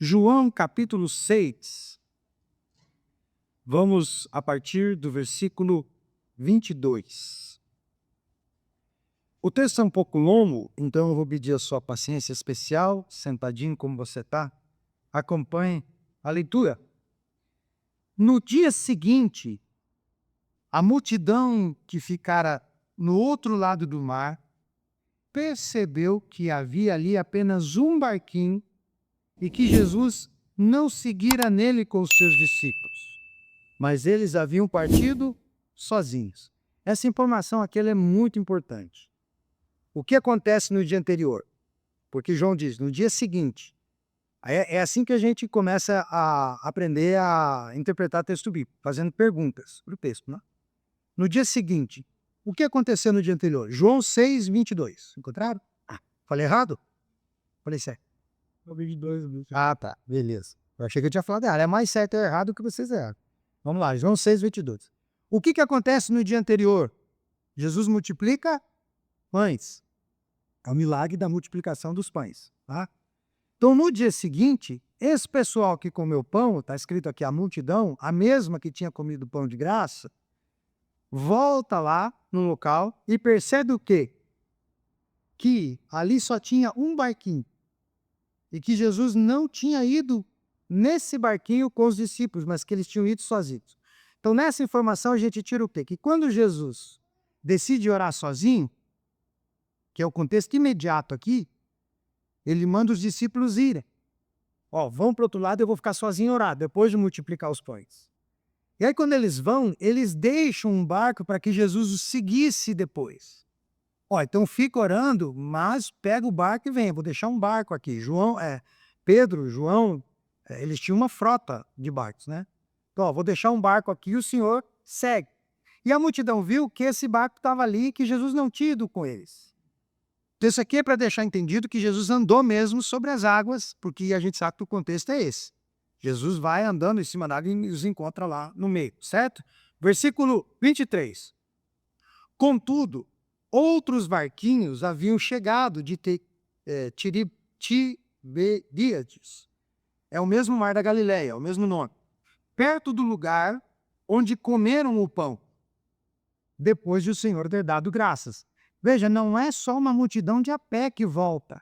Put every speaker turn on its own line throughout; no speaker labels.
João capítulo 6, vamos a partir do versículo 22. O texto é um pouco longo, então eu vou pedir a sua paciência especial, sentadinho como você está. Acompanhe a leitura. No dia seguinte, a multidão que ficara no outro lado do mar percebeu que havia ali apenas um barquinho e que Jesus não seguira nele com os seus discípulos, mas eles haviam partido sozinhos. Essa informação aqui ela é muito importante. O que acontece no dia anterior? Porque João diz, no dia seguinte. É assim que a gente começa a aprender a interpretar texto bíblico, fazendo perguntas para o texto, né? No dia seguinte, o que aconteceu no dia anterior? João 6, 22. Encontraram? Falei errado? Falei certo. Ah, tá. Beleza. Eu achei que eu tinha falado errado. É mais certo ou errado que vocês erraram. Vamos lá, João 6, 22. O que acontece no dia anterior? Jesus multiplica pães. É o milagre da multiplicação dos pães. Tá? Então, no dia seguinte, esse pessoal que comeu pão, está escrito aqui a multidão, a mesma que tinha comido pão de graça, volta lá no local e percebe o quê? Que ali só tinha um barquinho. E que Jesus não tinha ido nesse barquinho com os discípulos, mas que eles tinham ido sozinhos. Então, nessa informação, a gente tira o quê? Que quando Jesus decide orar sozinho, que é o contexto imediato aqui, ele manda os discípulos irem. Vão para o outro lado, eu vou ficar sozinho orar, depois de multiplicar os pães. E aí, quando eles vão, eles deixam um barco para que Jesus os seguisse depois. Então fica orando, mas pega o barco e vem. Vou deixar um barco aqui. Pedro, João, eles tinham uma frota de barcos, né? Então, vou deixar um barco aqui e o Senhor segue. E a multidão viu que esse barco estava ali e que Jesus não tinha ido com eles. Então, isso aqui é para deixar entendido que Jesus andou mesmo sobre as águas, porque a gente sabe que o contexto é esse. Jesus vai andando em cima da água e os encontra lá no meio, certo? Versículo 23. Contudo, outros barquinhos haviam chegado de Tiberíades. É o mesmo mar da Galileia, é o mesmo nome. Perto do lugar onde comeram o pão, depois de o Senhor ter dado graças. Veja, não é só uma multidão de a pé que volta.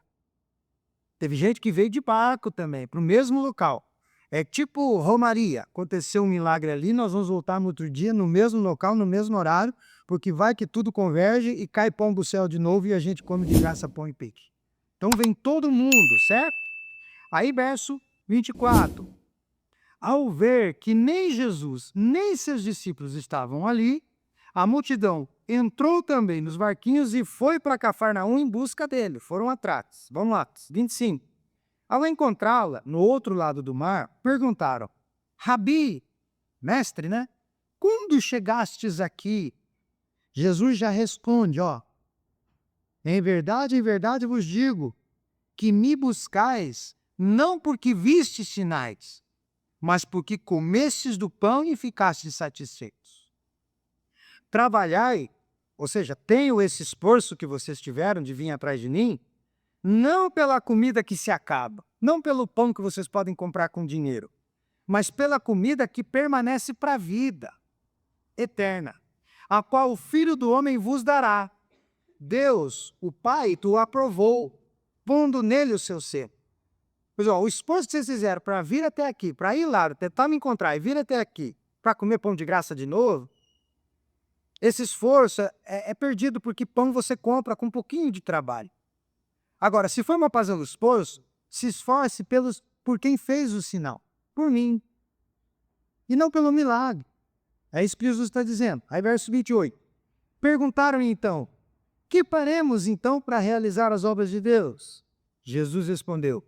Teve gente que veio de barco também, para o mesmo local. É tipo romaria. Aconteceu um milagre ali, nós vamos voltar no outro dia, no mesmo local, no mesmo horário, porque vai que tudo converge e cai pão do céu de novo e a gente come de graça pão e peixe. Então vem todo mundo, certo? Aí verso 24. Ao ver que nem Jesus, nem seus discípulos estavam ali, a multidão entrou também nos barquinhos e foi para Cafarnaum em busca dele. Foram atrás. Vamos lá, 25. Ao encontrá-la no outro lado do mar, perguntaram, Rabi, mestre, né? Quando chegastes aqui? Jesus já responde, em verdade vos digo, que me buscais não porque vistes sinais, mas porque comestes do pão e ficastes satisfeitos. Trabalhai, ou seja, tenho esse esforço que vocês tiveram de vir atrás de mim, não pela comida que se acaba, não pelo pão que vocês podem comprar com dinheiro, mas pela comida que permanece para a vida eterna, a qual o Filho do Homem vos dará. Deus, o Pai, tu aprovou, pondo nele o seu ser. Pois, o esforço que vocês fizeram para vir até aqui, para ir lá, tentar me encontrar e vir até aqui, para comer pão de graça de novo, esse esforço é perdido porque pão você compra com um pouquinho de trabalho. Agora, se for uma fazer o esforço, se esforce por quem fez o sinal, por mim, e não pelo milagre. É isso que Jesus está dizendo. Aí verso 28. Perguntaram então, que faremos então para realizar as obras de Deus? Jesus respondeu,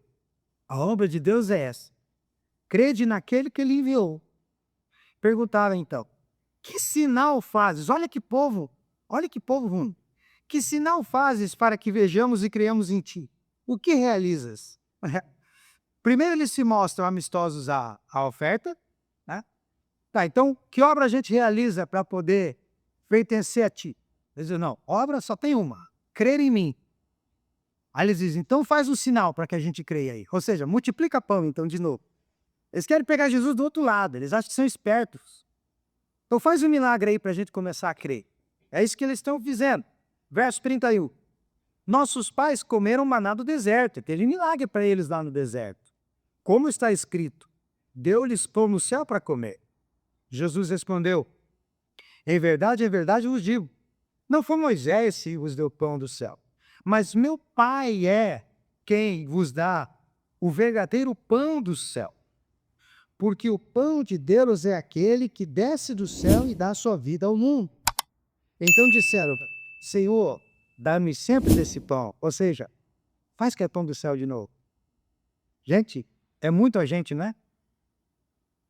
a obra de Deus é essa, crede naquele que ele enviou. Perguntaram então, que sinal fazes? Olha que povo ruim. Que sinal fazes para que vejamos e creiamos em ti? O que realizas? Primeiro eles se mostram amistosos à oferta, né? Tá, então, que obra a gente realiza para poder pertencer a ti? Eles dizem, não, obra só tem uma, crer em mim. Aí eles dizem, então faz um sinal para que a gente creia aí. Ou seja, multiplica pão então de novo. Eles querem pegar Jesus do outro lado, eles acham que são espertos. Então faz um milagre aí para a gente começar a crer. É isso que eles estão fazendo. Verso 31. Nossos pais comeram maná do deserto. Teve milagre para eles lá no deserto. Como está escrito, deu-lhes pão no céu para comer. Jesus respondeu, em verdade vos digo, não foi Moisés que vos deu pão do céu, mas meu Pai é quem vos dá o verdadeiro pão do céu. Porque o pão de Deus é aquele que desce do céu e dá sua vida ao mundo. Então disseram, Senhor, dá-me sempre desse pão. Ou seja, faz que é pão do céu de novo. Gente, é muita gente, né?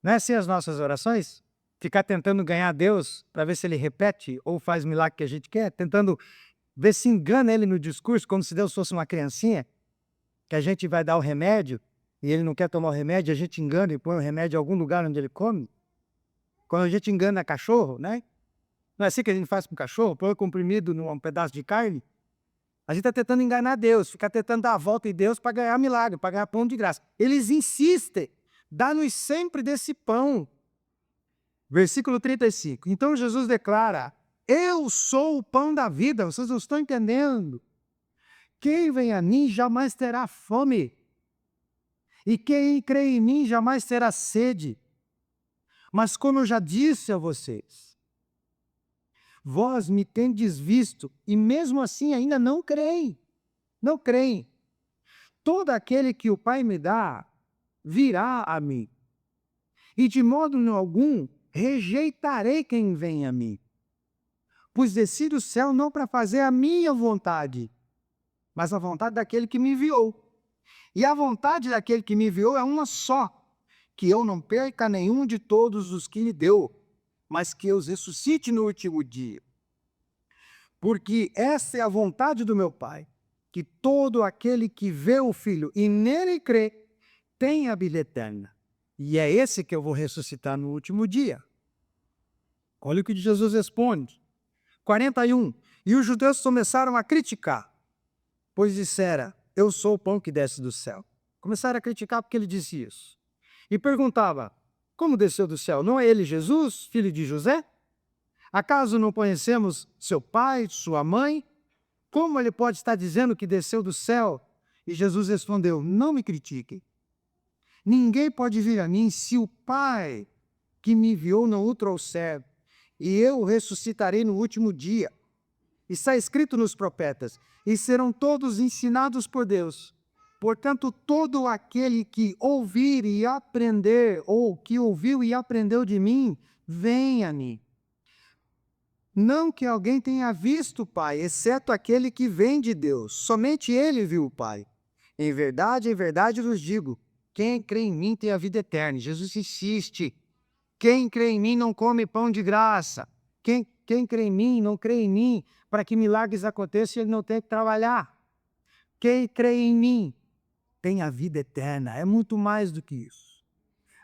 Não é assim as nossas orações? Ficar tentando ganhar Deus para ver se ele repete ou faz o milagre que a gente quer, tentando ver se engana ele no discurso, como se Deus fosse uma criancinha, que a gente vai dar o remédio e ele não quer tomar o remédio, a gente engana e põe o remédio em algum lugar onde ele come. Quando a gente engana cachorro, né? Não é assim que a gente faz com o cachorro? Põe o comprimido num pedaço de carne? A gente está tentando enganar Deus, ficar tentando dar a volta em Deus para ganhar milagre, para ganhar pão de graça. Eles insistem, dá-nos sempre desse pão. Versículo 35. Então Jesus declara, eu sou o pão da vida, vocês não estão entendendo. Quem vem a mim jamais terá fome, e quem crê em mim jamais terá sede. Mas como eu já disse a vocês, vós me tendes visto, e mesmo assim ainda não creem. Não creem. Todo aquele que o Pai me dá, virá a mim. E de modo algum, rejeitarei quem vem a mim. Pois desci do céu não para fazer a minha vontade, mas a vontade daquele que me enviou. E a vontade daquele que me enviou é uma só, que eu não perca nenhum de todos os que me deu, mas que eu os ressuscite no último dia. Porque essa é a vontade do meu Pai, que todo aquele que vê o Filho e nele crê, tenha a vida eterna. E é esse que eu vou ressuscitar no último dia. Olha o que Jesus responde. 41. E os judeus começaram a criticar, pois dissera, eu sou o pão que desce do céu. Começaram a criticar porque ele disse isso. E perguntava, como desceu do céu? Não é ele Jesus, filho de José? Acaso não conhecemos seu pai, sua mãe? Como ele pode estar dizendo que desceu do céu? E Jesus respondeu, não me critiquem. Ninguém pode vir a mim se o Pai que me enviou não o trouxer, e eu o ressuscitarei no último dia. Está escrito nos profetas, e serão todos ensinados por Deus. Portanto, todo aquele que ouvir e aprender, ou que ouviu e aprendeu de mim, venha a mim. Não que alguém tenha visto o Pai, exceto aquele que vem de Deus. Somente ele viu o Pai. Em verdade vos digo, quem crê em mim tem a vida eterna. Jesus insiste. Quem crê em mim não come pão de graça. Quem crê em mim não crê em mim para que milagres aconteçam e ele não tem que trabalhar. Quem crê em mim tem a vida eterna. É muito mais do que isso.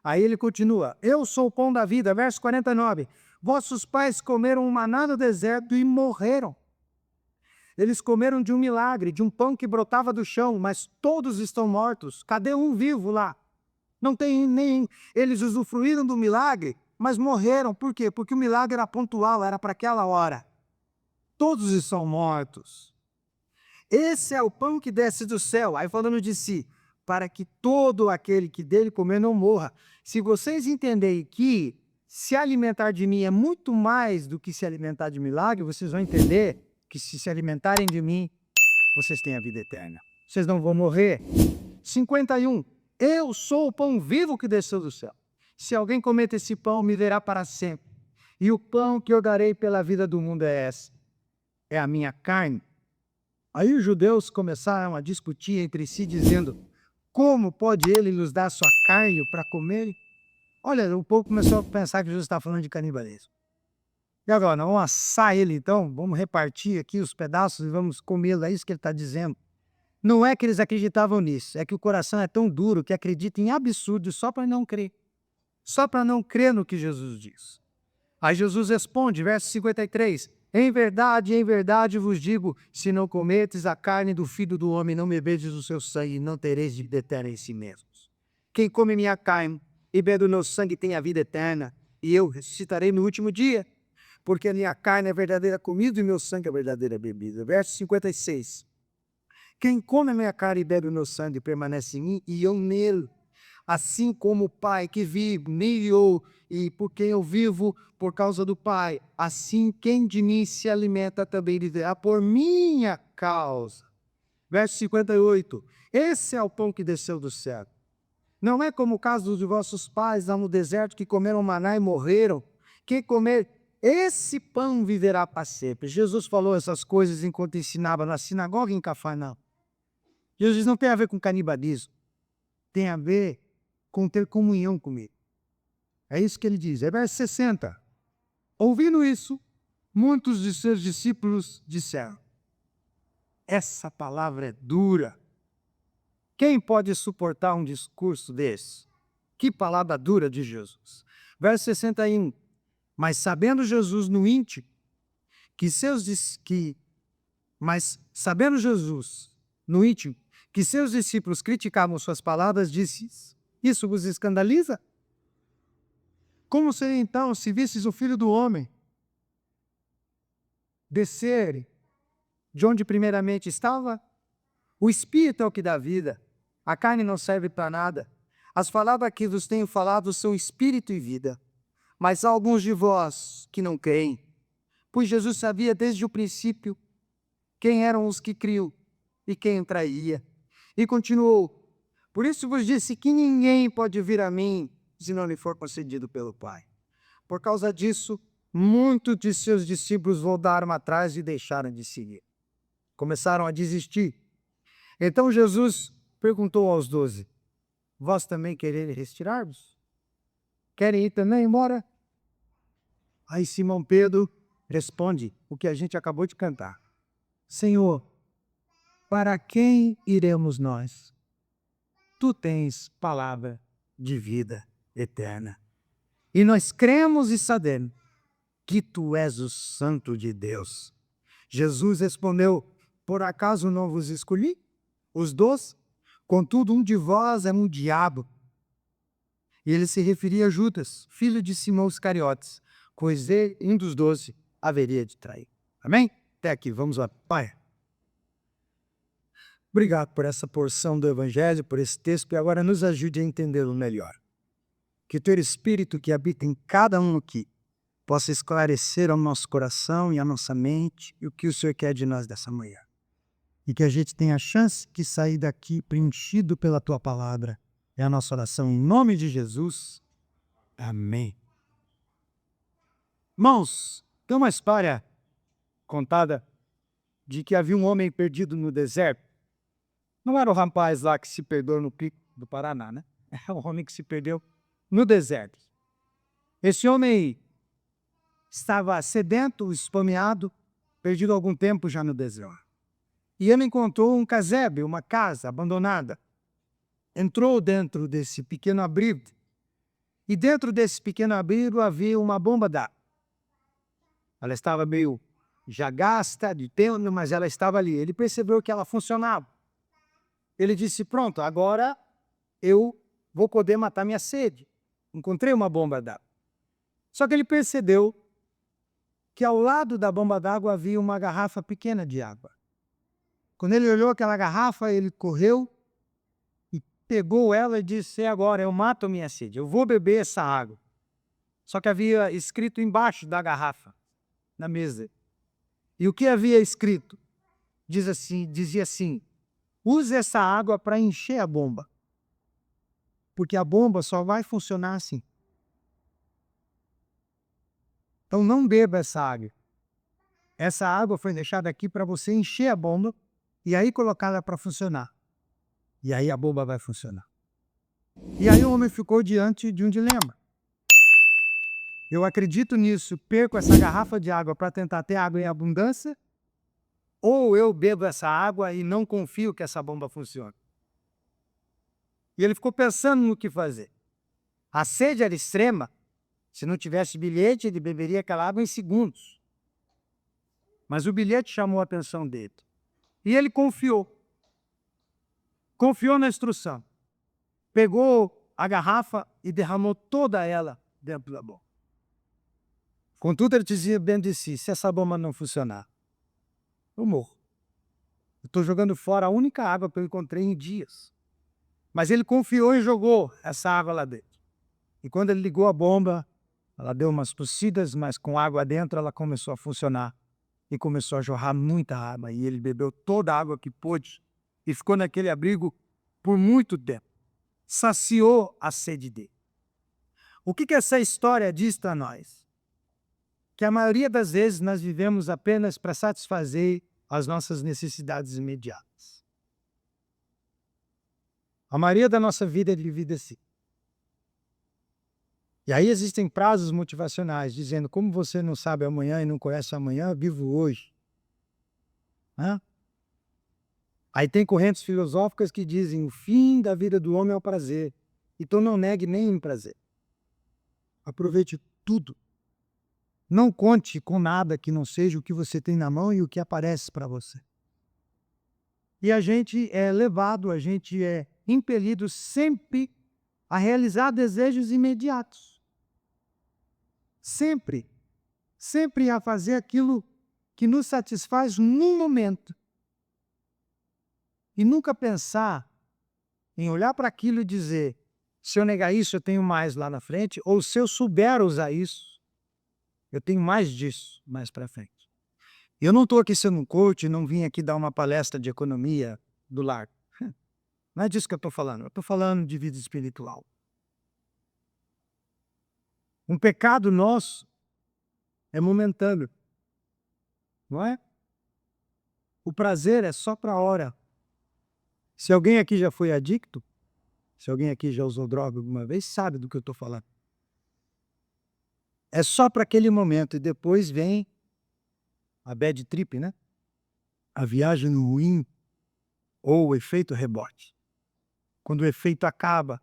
Aí ele continua. Eu sou o pão da vida. Verso 49. Vossos pais comeram um maná no deserto e morreram. Eles comeram de um milagre, de um pão que brotava do chão, mas todos estão mortos. Cadê um vivo lá? Não tem nem... Eles usufruíram do milagre, mas morreram. Por quê? Porque o milagre era pontual, era para aquela hora. Todos estão mortos. Esse é o pão que desce do céu. Aí falando de si, para que todo aquele que dele comer não morra. Se vocês entenderem que se alimentar de mim é muito mais do que se alimentar de milagre, vocês vão entender que se alimentarem de mim, vocês têm a vida eterna. Vocês não vão morrer. 51. Eu sou o pão vivo que desceu do céu. Se alguém comer esse pão, me verá para sempre. E o pão que eu darei pela vida do mundo é esse. É a minha carne. Aí os judeus começaram a discutir entre si, dizendo, como pode ele nos dar sua carne para comer? Olha, o povo começou a pensar que Jesus está falando de canibalismo. E agora, vamos assar ele então, vamos repartir aqui os pedaços e vamos comê-lo, é isso que ele está dizendo. Não é que eles acreditavam nisso, é que o coração é tão duro que acredita em absurdos só para não crer. Só para não crer no que Jesus diz. Aí Jesus responde, verso 53, em verdade vos digo, se não cometes a carne do Filho do Homem, não bebedes o seu sangue, não tereis vida eterna em si mesmos. Quem come minha carne e bebe o meu sangue tem a vida eterna, e eu ressuscitarei no último dia, porque a minha carne é verdadeira comida e meu sangue é verdadeira bebida. Verso 56. Quem come a minha carne e bebe o meu sangue permanece em mim e eu nele. Assim como o Pai que vive nele e por quem eu vivo por causa do Pai, assim quem de mim se alimenta também viverá por minha causa. Verso 58. Esse é o pão que desceu do céu. Não é como o caso dos vossos pais lá no deserto que comeram maná e morreram. Quem comer esse pão viverá para sempre. Jesus falou essas coisas enquanto ensinava na sinagoga em Cafarnaum. Jesus não tem a ver com canibalismo. Tem a ver com ter comunhão comigo. É isso que ele diz. É verso 60. Ouvindo isso, muitos de seus discípulos disseram: essa palavra é dura. Quem pode suportar um discurso desse? Que palavra dura de Jesus. Verso 61. Mas sabendo Jesus no íntimo que seus discípulos criticavam suas palavras, disse: isso vos escandaliza? Como seria então se visses o Filho do Homem descer de onde primeiramente estava? O Espírito é o que dá vida, a carne não serve para nada. As palavras que vos tenho falado são Espírito e vida. Mas há alguns de vós que não creem, pois Jesus sabia desde o princípio quem eram os que criam e quem traía. E continuou: por isso vos disse que ninguém pode vir a mim se não lhe for concedido pelo Pai. Por causa disso, muitos de seus discípulos voltaram atrás e deixaram de seguir. Começaram a desistir. Então Jesus perguntou aos 12, vós também quereis retirar-vos? Querem ir também embora? Aí Simão Pedro responde o que a gente acabou de cantar. Senhor, para quem iremos nós? Tu tens palavra de vida eterna. E nós cremos e sabemos que tu és o Santo de Deus. Jesus respondeu: por acaso não vos escolhi? Os 12? Contudo, um de vós é um diabo. E ele se referia a Judas, filho de Simão Iscariotes, pois ele, um dos 12, haveria de trair. Amém? Até aqui, vamos lá. Pai, obrigado por essa porção do Evangelho, por esse texto, e agora nos ajude a entendê-lo melhor. Que o teu Espírito que habita em cada um aqui possa esclarecer ao nosso coração e à nossa mente e o que o Senhor quer de nós dessa manhã. E que a gente tenha a chance de sair daqui preenchido pela tua palavra. É a nossa oração em nome de Jesus. Amém. Irmãos, tem uma história contada de que havia um homem perdido no deserto. Não era o rapaz lá que se perdeu no pico do Paraná, né? É um homem que se perdeu no deserto. Esse homem estava sedento, esfomeado, perdido há algum tempo já no deserto. E ele encontrou um casebre, uma casa abandonada. Entrou dentro desse pequeno abrigo. E dentro desse pequeno abrigo havia uma bomba d'água. Ela estava meio já gasta de tempo, mas ela estava ali. Ele percebeu que ela funcionava. Ele disse: pronto, agora eu vou poder matar minha sede. Encontrei uma bomba d'água. Só que ele percebeu que ao lado da bomba d'água havia uma garrafa pequena de água. Quando ele olhou aquela garrafa, ele correu e pegou ela e disse: agora eu mato minha sede, eu vou beber essa água. Só que havia escrito embaixo da garrafa, na mesa. E o que havia escrito? Dizia assim: use essa água para encher a bomba. Porque a bomba só vai funcionar assim. Então não beba essa água. Essa água foi deixada aqui para você encher a bomba e aí colocá-la para funcionar. E aí a bomba vai funcionar. E aí o homem ficou diante de um dilema. Eu acredito nisso, perco essa garrafa de água para tentar ter água em abundância, ou eu bebo essa água e não confio que essa bomba funcione. E ele ficou pensando no que fazer. A sede era extrema. Se não tivesse bilhete, ele beberia aquela água em segundos. Mas o bilhete chamou a atenção dele. E ele confiou. Confiou na instrução. Pegou a garrafa e derramou toda ela dentro da bomba. Contudo, ele dizia dentro de si, se essa bomba não funcionar, eu morro. Eu estou jogando fora a única água que eu encontrei em dias. Mas ele confiou e jogou essa água lá dentro. E quando ele ligou a bomba, ela deu umas tossidas, mas com água dentro ela começou a funcionar. E começou a jorrar muita água. E ele bebeu toda a água que pôde e ficou naquele abrigo por muito tempo. Saciou a sede dele. O que essa história diz para nós? Que a maioria das vezes nós vivemos apenas para satisfazer as nossas necessidades imediatas. A maioria da nossa vida é vivida assim. E aí existem frases motivacionais dizendo, como você não sabe amanhã e não conhece amanhã, vivo hoje. Hã? Aí tem correntes filosóficas que dizem, o fim da vida do homem é o prazer. Então não negue nenhum prazer. Aproveite tudo. Não conte com nada que não seja o que você tem na mão e o que aparece para você. E a gente é levado, a gente é impelido sempre a realizar desejos imediatos. Sempre. Sempre a fazer aquilo que nos satisfaz num momento. E nunca pensar em olhar para aquilo e dizer, se eu negar isso, eu tenho mais lá na frente, ou se eu souber usar isso, eu tenho mais disso mais para frente. Eu não estou aqui sendo um coach, não vim aqui dar uma palestra de economia do lar. Não é disso que eu estou falando. Eu estou falando de vida espiritual. Um pecado nosso é momentâneo, não é? O prazer é só para a hora. Se alguém aqui já foi adicto, se alguém aqui já usou droga alguma vez, sabe do que eu estou falando. É só para aquele momento e depois vem a bad trip, né? A viagem ruim ou o efeito rebote. Quando o efeito acaba,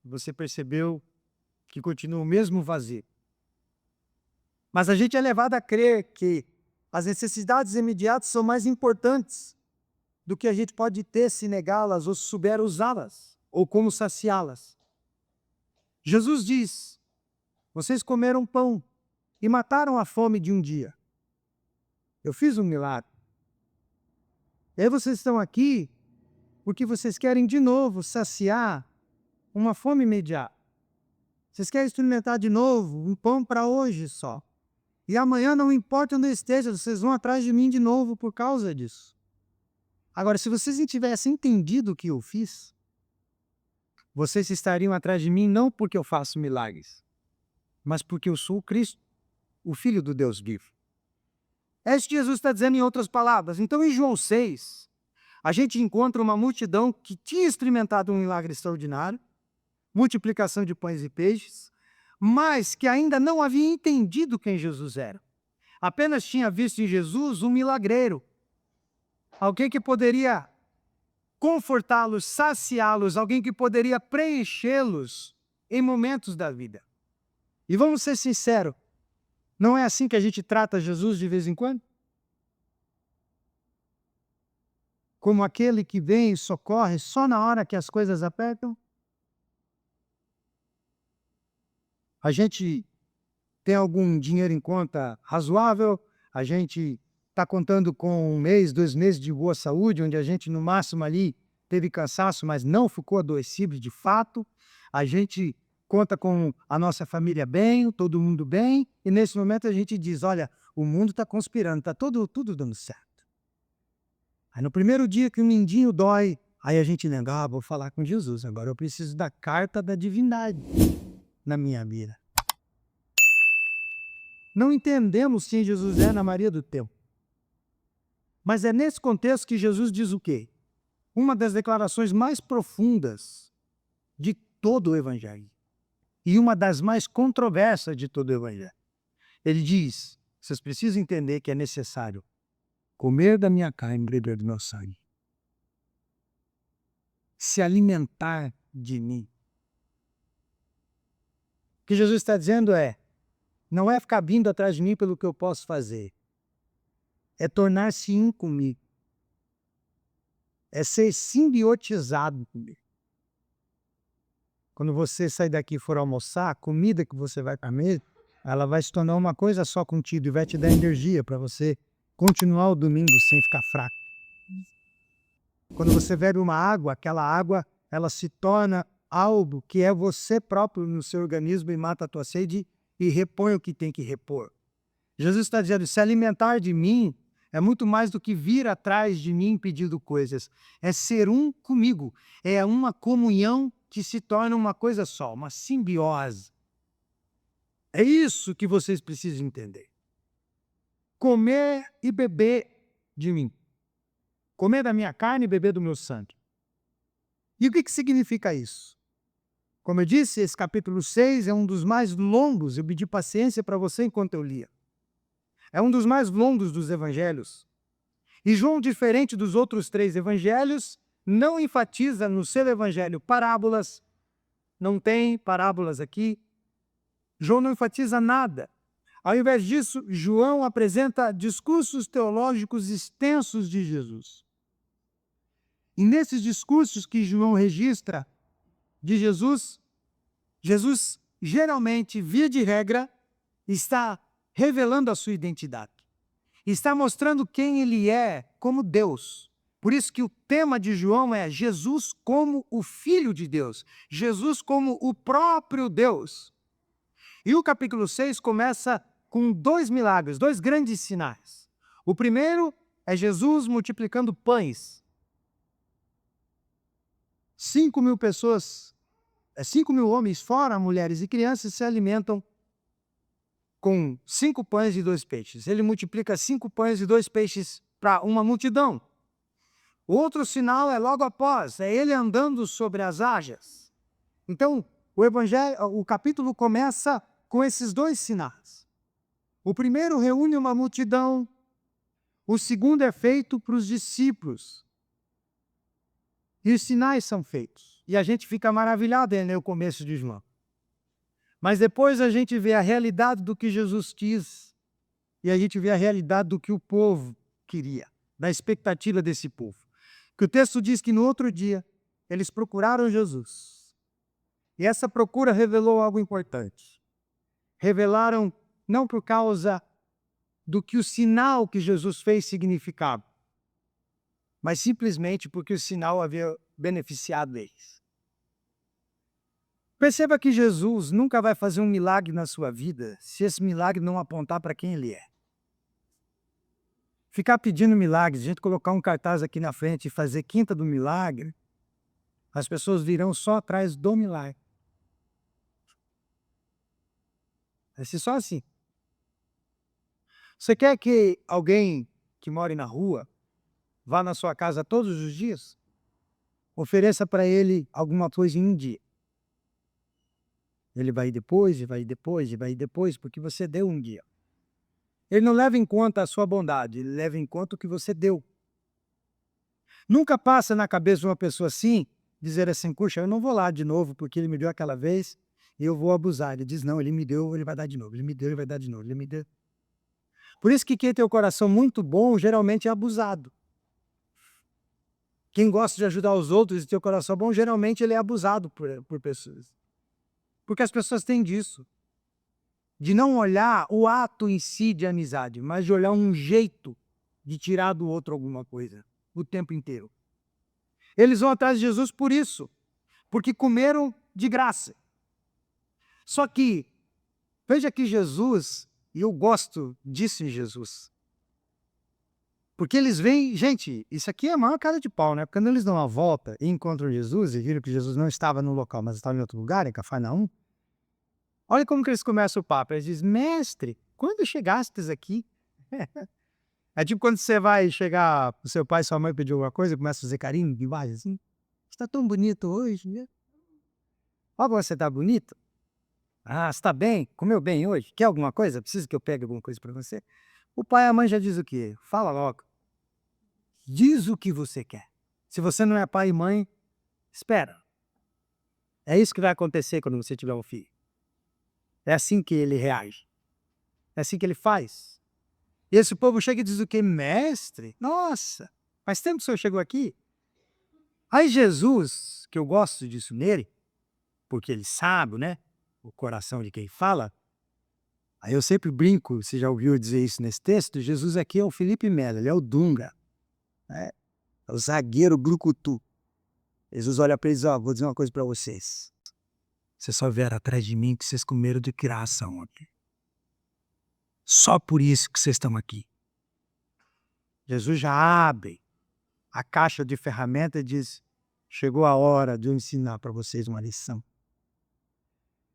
você percebeu que continua o mesmo vazio. Mas a gente é levado a crer que as necessidades imediatas são mais importantes do que a gente pode ter se negá-las ou se souber usá-las, ou como saciá-las. Jesus diz, vocês comeram pão e mataram a fome de um dia. Eu fiz um milagre. E aí vocês estão aqui porque vocês querem de novo saciar uma fome imediata. Vocês querem experimentar de novo um pão para hoje só. E amanhã, não importa onde eu esteja, vocês vão atrás de mim de novo por causa disso. Agora, se vocês não tivessem entendido o que eu fiz, vocês estariam atrás de mim não porque eu faço milagres, mas porque eu sou o Cristo, o Filho do Deus vivo. É isso que Jesus está dizendo em outras palavras. Então, em João 6, a gente encontra uma multidão que tinha experimentado um milagre extraordinário, multiplicação de pães e peixes, mas que ainda não havia entendido quem Jesus era. Apenas tinha visto em Jesus um milagreiro, alguém que poderia confortá-los, saciá-los, alguém que poderia preenchê-los em momentos da vida. E vamos ser sinceros, não é assim que a gente trata Jesus de vez em quando? Como aquele que vem e socorre só na hora que as coisas apertam? A gente tem algum dinheiro em conta razoável, a gente está contando com 1 mês, 2 meses de boa saúde, onde a gente no máximo ali teve cansaço, mas não ficou adoecido de fato, a gente conta com a nossa família bem, todo mundo bem, e nesse momento a gente diz, olha, o mundo está conspirando, está tudo dando certo. Aí no primeiro dia que o mindinho dói, aí a gente lembra, vou falar com Jesus, agora eu preciso da carta da divindade na minha vida. Não entendemos quem Jesus é na Maria do Tempo. Mas é nesse contexto que Jesus diz o quê? Uma das declarações mais profundas de todo o Evangelho. E uma das mais controversas de todo o Evangelho. Ele diz, vocês precisam entender que é necessário comer da minha carne e beber do meu sangue. Se alimentar de mim. O que Jesus está dizendo é, não é ficar vindo atrás de mim pelo que eu posso fazer, é tornar-se um comigo. É ser simbiotizado comigo. Quando você sair daqui e for almoçar, a comida que você vai comer, ela vai se tornar uma coisa só contigo e vai te dar energia para você continuar o domingo sem ficar fraco. Quando você bebe uma água, aquela água, ela se torna algo que é você próprio no seu organismo e mata a tua sede e repõe o que tem que repor. Jesus está dizendo, se alimentar de mim é muito mais do que vir atrás de mim pedindo coisas. É ser um comigo. É uma comunhão que se torna uma coisa só, uma simbiose. É isso que vocês precisam entender. Comer e beber de mim. Comer da minha carne e beber do meu sangue. E o que significa isso? Como eu disse, esse capítulo 6 é um dos mais longos. Eu pedi paciência para você enquanto eu lia. É um dos mais longos dos evangelhos. E João, diferente dos outros 3 evangelhos, não enfatiza no seu evangelho parábolas. Não tem parábolas aqui. João não enfatiza nada. Ao invés disso, João apresenta discursos teológicos extensos de Jesus. E nesses discursos que João registra de Jesus, Jesus geralmente, via de regra, está revelando a sua identidade. Está mostrando quem ele é como Deus. Por isso que o tema de João é Jesus como o Filho de Deus. Jesus como o próprio Deus. E o capítulo 6 começa com 2 milagres, 2 grandes sinais. O primeiro é Jesus multiplicando pães. 5.000 pessoas, 5.000 homens, fora mulheres e crianças, se alimentam com 5 pães e 2 peixes. Ele multiplica 5 pães e 2 peixes para uma multidão. O outro sinal é logo após, é ele andando sobre as águas. Então, o capítulo começa com esses 2 sinais. O primeiro reúne uma multidão, o segundo é feito para os discípulos. E os sinais são feitos. E a gente fica maravilhado no começo de João. Mas depois a gente vê a realidade do que Jesus quis. E a gente vê a realidade do que o povo queria, da expectativa desse povo. Que o texto diz que no outro dia, eles procuraram Jesus. E essa procura revelou algo importante. Revelaram não por causa do que o sinal que Jesus fez significava, mas simplesmente porque o sinal havia beneficiado eles. Perceba que Jesus nunca vai fazer um milagre na sua vida se esse milagre não apontar para quem ele é. Ficar pedindo milagres, a gente colocar um cartaz aqui na frente e fazer quinta do milagre, as pessoas virão só atrás do milagre. Vai ser só assim. Você quer que alguém que mora na rua vá na sua casa todos os dias? Ofereça para ele alguma coisa em um dia. Ele vai ir depois, e vai ir depois, e vai ir depois, porque você deu um dia. Ele não leva em conta a sua bondade, ele leva em conta o que você deu. Nunca passa na cabeça de uma pessoa assim, dizer assim, puxa, eu não vou lá de novo porque ele me deu aquela vez e eu vou abusar. Ele diz, não, ele me deu, ele vai dar de novo. Ele me deu, ele vai dar de novo. Ele me deu. Por isso que quem tem o coração muito bom, geralmente é abusado. Quem gosta de ajudar os outros e tem o coração bom, geralmente ele é abusado por pessoas. Porque as pessoas têm disso. De não olhar o ato em si de amizade, mas de olhar um jeito de tirar do outro alguma coisa, o tempo inteiro. Eles vão atrás de Jesus por isso, porque comeram de graça. Só que, veja que Jesus, e eu gosto disso em Jesus, porque eles vêm, gente, isso aqui é a maior cara de pau, né? Quando eles dão a volta e encontram Jesus, e viram que Jesus não estava no local, mas estava em outro lugar, em Cafarnaum, olha como que eles começam o papo. Eles dizem, mestre, quando chegastes aqui? É tipo quando você vai chegar pro seu pai e sua mãe pedir alguma coisa e começa a fazer carinho demais, assim. Você tá tão bonito hoje, né? Ó, você tá bonito? Ah, você tá bem? Comeu bem hoje? Quer alguma coisa? Precisa que eu pegue alguma coisa para você? O pai e a mãe já diz o quê? Fala logo. Diz o que você quer. Se você não é pai e mãe, espera. É isso que vai acontecer quando você tiver um filho. É assim que ele reage. É assim que ele faz. E esse povo chega e diz o quê? Mestre, nossa, faz tempo que o senhor chegou aqui. Aí Jesus, que eu gosto disso nele, porque ele sabe, né, o coração de quem fala. Aí eu sempre brinco, você já ouviu dizer isso nesse texto, Jesus aqui é o Felipe Melo, ele é o Dunga, né? É o zagueiro brucutu. Jesus olha para eles, ó, vou dizer uma coisa para vocês. Vocês só vieram atrás de mim que vocês comeram de graça ontem. Só por isso que vocês estão aqui. Jesus já abre a caixa de ferramentas e diz, chegou a hora de eu ensinar para vocês uma lição.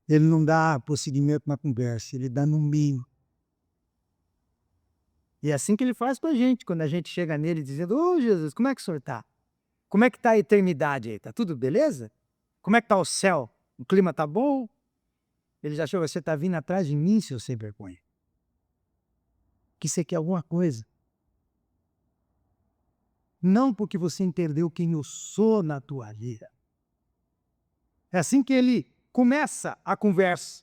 Ele não dá prosseguimento na conversa, ele dá no meio. E é assim que ele faz com a gente, quando a gente chega nele dizendo, ô Jesus, como é que o senhor está? Como é que está a eternidade aí? Está tudo beleza? Como é que está o céu? O clima está bom? Ele já achou, você está vindo atrás de mim, seu sem vergonha. Que você quer alguma coisa. Não porque você entendeu quem eu sou na tua vida. É assim que ele começa a conversa.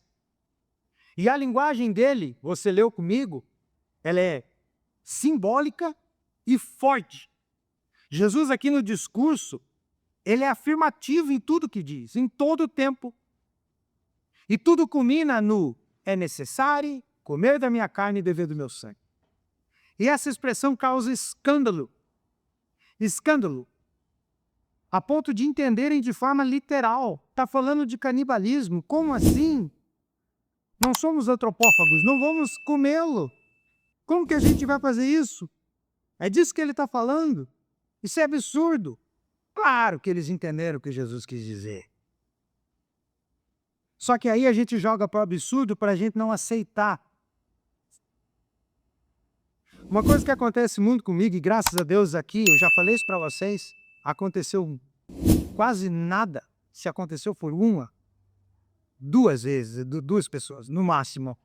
E a linguagem dele, você leu comigo, ela é simbólica e forte. Jesus aqui no discurso, ele é afirmativo em tudo que diz, em todo o tempo. E tudo culmina no é necessário comer da minha carne e beber do meu sangue. E essa expressão causa escândalo. Escândalo. A ponto de entenderem de forma literal. Está falando de canibalismo. Como assim? Não somos antropófagos, não vamos comê-lo. Como que a gente vai fazer isso? É disso que ele está falando. Isso é absurdo. Claro que eles entenderam o que Jesus quis dizer. Só que aí a gente joga para o absurdo para a gente não aceitar. Uma coisa que acontece muito comigo, e graças a Deus aqui, eu já falei isso para vocês, aconteceu quase nada. Se aconteceu foi uma, duas vezes, duas pessoas, no máximo.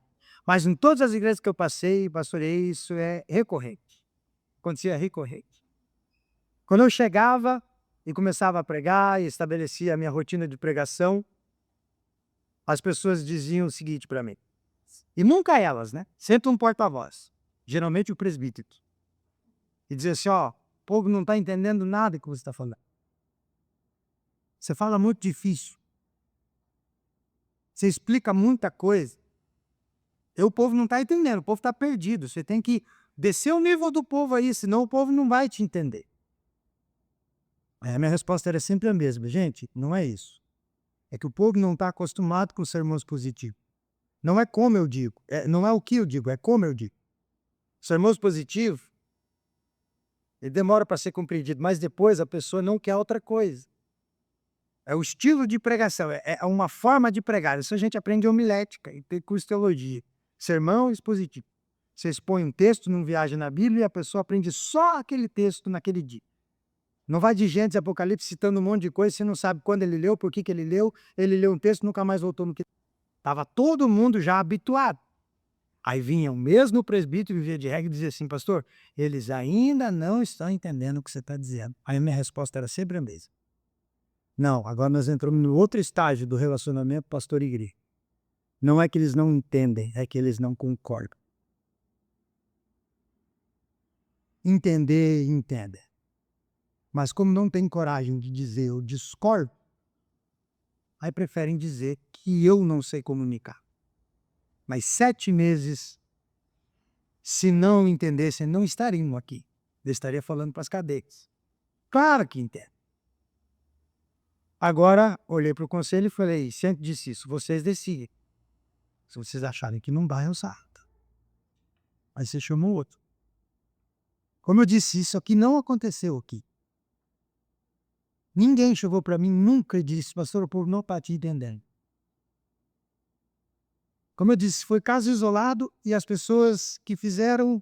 Mas em todas as igrejas que eu passei, pastorei, isso é recorrente. Acontecia recorrente. Quando eu chegava e começava a pregar e estabelecia a minha rotina de pregação, as pessoas diziam o seguinte para mim, e nunca elas, né? Sempre um porta-voz, geralmente o presbítero, e dizia assim, ó, o povo não está entendendo nada que você está falando. Você fala muito difícil. Você explica muita coisa. E o povo não está entendendo, o povo está perdido. Você tem que descer o nível do povo aí, senão o povo não vai te entender. A minha resposta era sempre a mesma. Gente, não é isso. É que o povo não está acostumado com sermões positivos. Não é como eu digo, não é o que eu digo, é como eu digo. Sermões positivos, ele demora para ser compreendido, mas depois a pessoa não quer outra coisa. É o estilo de pregação, é uma forma de pregar. Isso a gente aprende em homilética, e tem curso de teologia. Sermão expositivo. Você expõe um texto, não viaja na Bíblia, e a pessoa aprende só aquele texto naquele dia. Não vai de Gênesis e Apocalipse citando um monte de coisa, você não sabe quando ele leu, por que ele leu um texto, nunca mais voltou no que... Estava todo mundo já habituado. Aí vinha o mesmo presbítero, via de regra, e dizia assim, pastor, eles ainda não estão entendendo o que você está dizendo. Aí a minha resposta era sempre a mesma. Não, agora nós entramos no outro estágio do relacionamento pastor e igreja. Não é que eles não entendem, é que eles não concordam. Entender, entendem. Mas como não tem coragem de dizer eu discordo, aí preferem dizer que eu não sei comunicar. Mas 7 meses, se não entendessem, não estariam aqui. Eu estaria falando para as cadeias. Claro que entendem. Agora, olhei para o conselho e falei, sempre disse isso, vocês decidem. Se vocês acharem que não dá, eu saio. Aí você chamou outro. Como eu disse, isso aqui não aconteceu aqui. Ninguém chegou para mim nunca e disse, pastor, o povo não está te entendendo. Como eu disse, foi caso isolado e as pessoas que fizeram,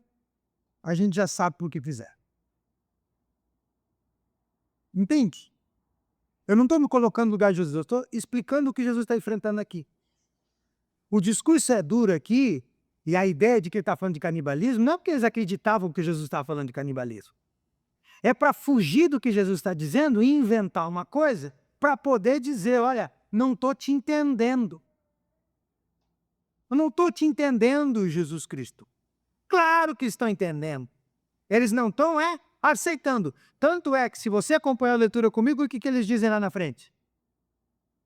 a gente já sabe por que fizeram. Entende? Eu não estou me colocando no lugar de Jesus, eu estou explicando o que Jesus está enfrentando aqui. O discurso é duro aqui, e a ideia de que ele está falando de canibalismo, não é porque eles acreditavam que Jesus estava falando de canibalismo. É para fugir do que Jesus está dizendo e inventar uma coisa para poder dizer, olha, não estou te entendendo. Eu não estou te entendendo, Jesus Cristo. Claro que estão entendendo. Eles não estão, aceitando. Tanto é que, se você acompanhar a leitura comigo, o que eles dizem lá na frente?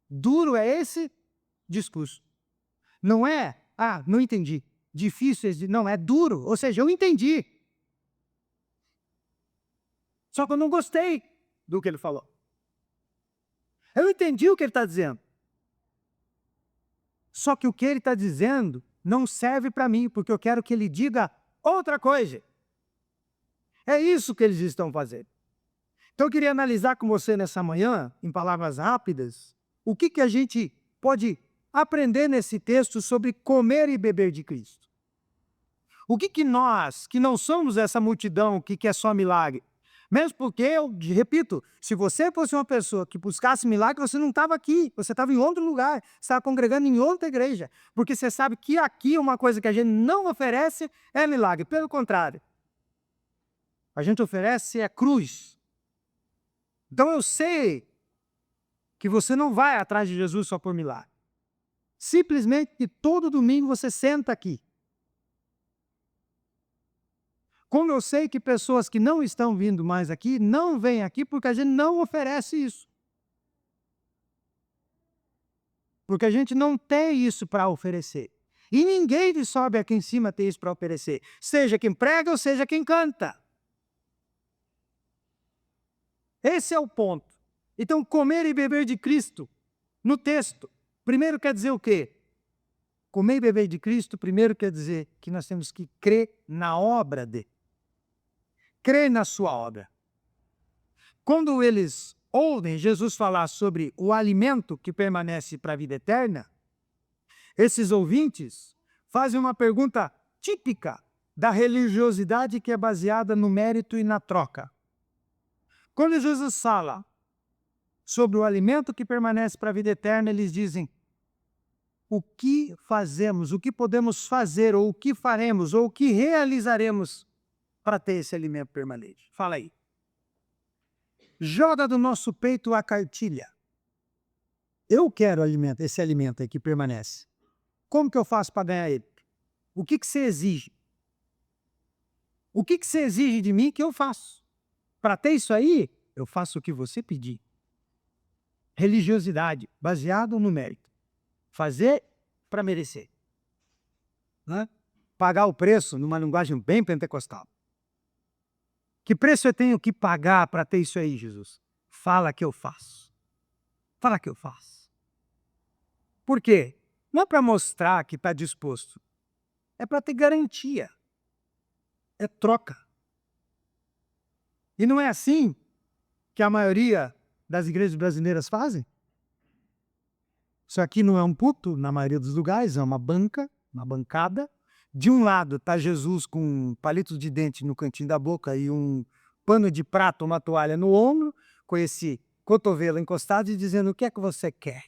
Duro é esse discurso. Não é, não entendi. Difícil, não, é duro. Ou seja, eu entendi. Só que eu não gostei do que ele falou. Eu entendi o que ele está dizendo. Só que o que ele está dizendo não serve para mim, porque eu quero que ele diga outra coisa. É isso que eles estão fazendo. Então eu queria analisar com você nessa manhã, em palavras rápidas, o que a gente pode aprender nesse texto sobre comer e beber de Cristo. O que nós, que não somos essa multidão que quer só milagre, mesmo porque, eu repito, se você fosse uma pessoa que buscasse milagre, você não estava aqui, você estava em outro lugar, você estava congregando em outra igreja, porque você sabe que aqui uma coisa que a gente não oferece é milagre, pelo contrário. A gente oferece é cruz. Então eu sei que você não vai atrás de Jesus só por milagre. Simplesmente que todo domingo você senta aqui. Como eu sei que pessoas que não estão vindo mais aqui, não vêm aqui porque a gente não oferece isso. Porque a gente não tem isso para oferecer. E ninguém que sobe aqui em cima tem isso para oferecer. Seja quem prega ou seja quem canta. Esse é o ponto. Então, comer e beber de Cristo, no texto, primeiro quer dizer o quê? Comer e beber de Cristo, primeiro quer dizer que nós temos que crer na obra dele. Crer na sua obra. Quando eles ouvem Jesus falar sobre o alimento que permanece para a vida eterna, esses ouvintes fazem uma pergunta típica da religiosidade que é baseada no mérito e na troca. Quando Jesus fala sobre o alimento que permanece para a vida eterna, eles dizem: o que fazemos, o que podemos fazer, ou o que faremos, ou o que realizaremos para ter esse alimento permanente? Fala aí. Joga do nosso peito a cartilha. Eu quero esse alimento aí que permanece. Como que eu faço para ganhar ele? O que você exige? O que você exige de mim que eu faço? Para ter isso aí, eu faço o que você pedir. Religiosidade, baseado no mérito. Fazer para merecer. Pagar o preço, numa linguagem bem pentecostal. Que preço eu tenho que pagar para ter isso aí, Jesus? Fala que eu faço. Fala que eu faço. Por quê? Não é para mostrar que está disposto. É para ter garantia. É troca. E não é assim que a maioria das igrejas brasileiras fazem? Isso aqui não é um púlpito, na maioria dos lugares, é uma banca, uma bancada. De um lado está Jesus com palitos de dente no cantinho da boca e um pano de prato, uma toalha no ombro, com esse cotovelo encostado e dizendo: o que é que você quer?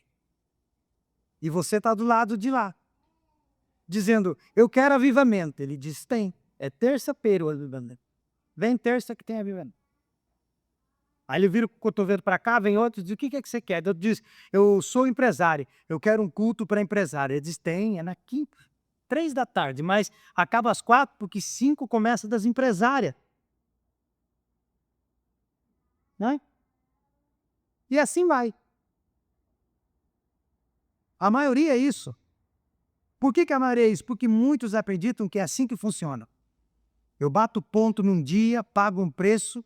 E você está do lado de lá, dizendo: eu quero avivamento. Ele diz: tem, é terça-feira o avivamento. Vem terça que tem avivamento. Aí ele vira o cotovelo para cá, vem outro e diz: o que é que você quer? Eu diz: eu sou empresário, eu quero um culto para empresário. Ele diz: tem, é na quinta, 3 da tarde, mas acaba às 4, porque 5 começa das empresárias. Né? E assim vai. A maioria é isso. Por que a maioria é isso? Porque muitos acreditam que é assim que funciona. Eu bato ponto num dia, pago um preço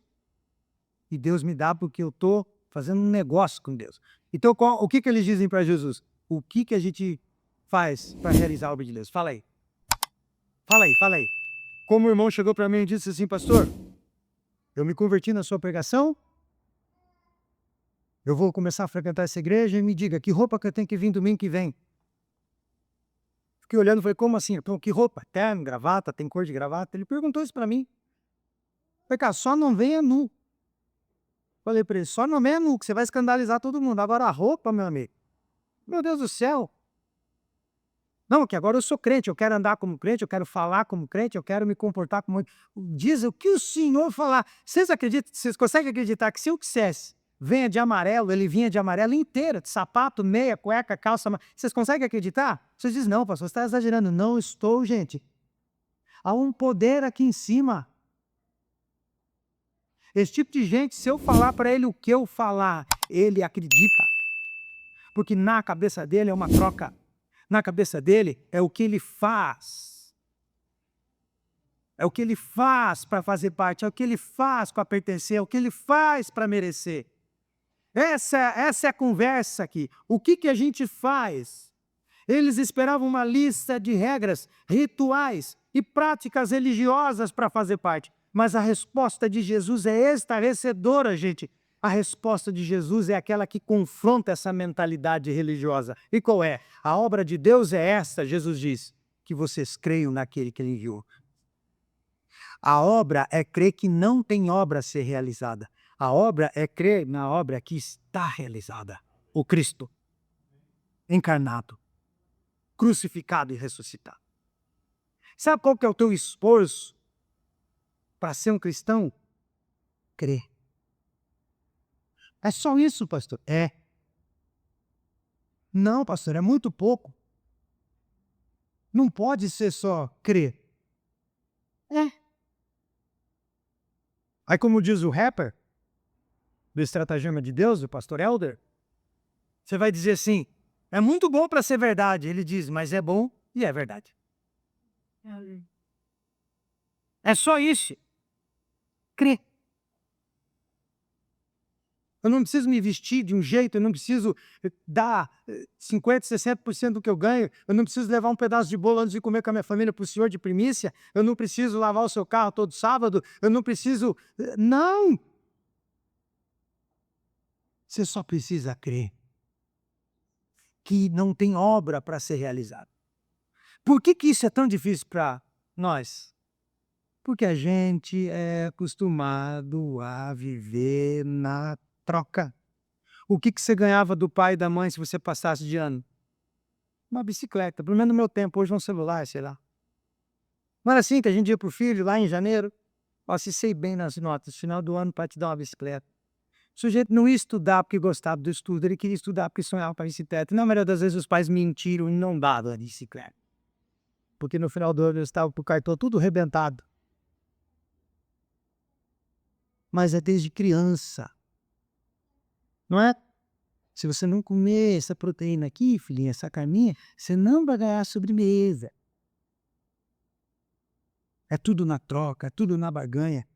e Deus me dá porque eu estou fazendo um negócio com Deus. Então, o que eles dizem para Jesus? O que a gente faz para realizar a obra de Deus? Fala aí. Fala aí, fala aí. Como o irmão chegou para mim e disse assim: pastor, eu me converti na sua pregação, eu vou começar a frequentar essa igreja e me diga, que roupa que eu tenho que vir domingo que vem? Fiquei olhando e falei: como assim? Então, que roupa? Terno, gravata, tem cor de gravata? Ele perguntou isso para mim. Falei: cara, só não venha nu. Falei para ele: só não venha nu, que você vai escandalizar todo mundo. Agora a roupa, meu amigo, meu Deus do céu. Não, que agora eu sou crente, eu quero andar como crente, eu quero falar como crente, eu quero me comportar como... Diz o que o Senhor falar. Vocês conseguem acreditar que se eu quisesse, venha de amarelo, ele vinha de amarelo inteiro, de sapato, meia, cueca, calça... Vocês conseguem acreditar? Vocês dizem: não, pastor, você está exagerando. Não estou, gente. Há um poder aqui em cima. Esse tipo de gente, se eu falar para ele o que eu falar, ele acredita. Porque na cabeça dele é uma troca. Na cabeça dele é o que ele faz. É o que ele faz para fazer parte, é o que ele faz para pertencer, é o que ele faz para merecer. Essa é a conversa aqui. O que a gente faz? Eles esperavam uma lista de regras, rituais e práticas religiosas para fazer parte. Mas a resposta de Jesus é estarrecedora, gente. A resposta de Jesus é aquela que confronta essa mentalidade religiosa. E qual é? A obra de Deus é esta, Jesus diz, que vocês creiam naquele que ele enviou. A obra é crer que não tem obra a ser realizada. A obra é crer na obra que está realizada. O Cristo encarnado, crucificado e ressuscitado. Sabe qual que é o teu esforço para ser um cristão? Crer. É só isso, pastor? É. Não, pastor, é muito pouco. Não pode ser só crer. É. Aí como diz o rapper, do Estratagema de Deus, o pastor Elder, você vai dizer assim, é muito bom para ser verdade. Ele diz, mas é bom e é verdade. É só isso. Crer. Eu não preciso me vestir de um jeito, eu não preciso dar 50%, 60% do que eu ganho, eu não preciso levar um pedaço de bolo antes de comer com a minha família para o senhor de primícia, eu não preciso lavar o seu carro todo sábado, eu não preciso... Não! Você só precisa crer que não tem obra para ser realizada. Por que isso é tão difícil para nós? Porque a gente é acostumado a viver na troca. O que você ganhava do pai e da mãe se você passasse de ano? Uma bicicleta, pelo menos no meu tempo, hoje é um celular, sei lá. Não era assim que a gente ia pro filho lá em janeiro? Ó, se sei bem nas notas, final do ano para te dar uma bicicleta. O sujeito não ia estudar porque gostava do estudo, ele queria estudar porque sonhava com a bicicleta. Na maioria das vezes os pais mentiram e não davam a bicicleta. Porque no final do ano eles estavam com o cartão tudo arrebentado. Mas é desde criança. Não é? Se você não comer essa proteína aqui, filhinha, essa carninha, você não vai ganhar sobremesa. É tudo na troca, é tudo na barganha.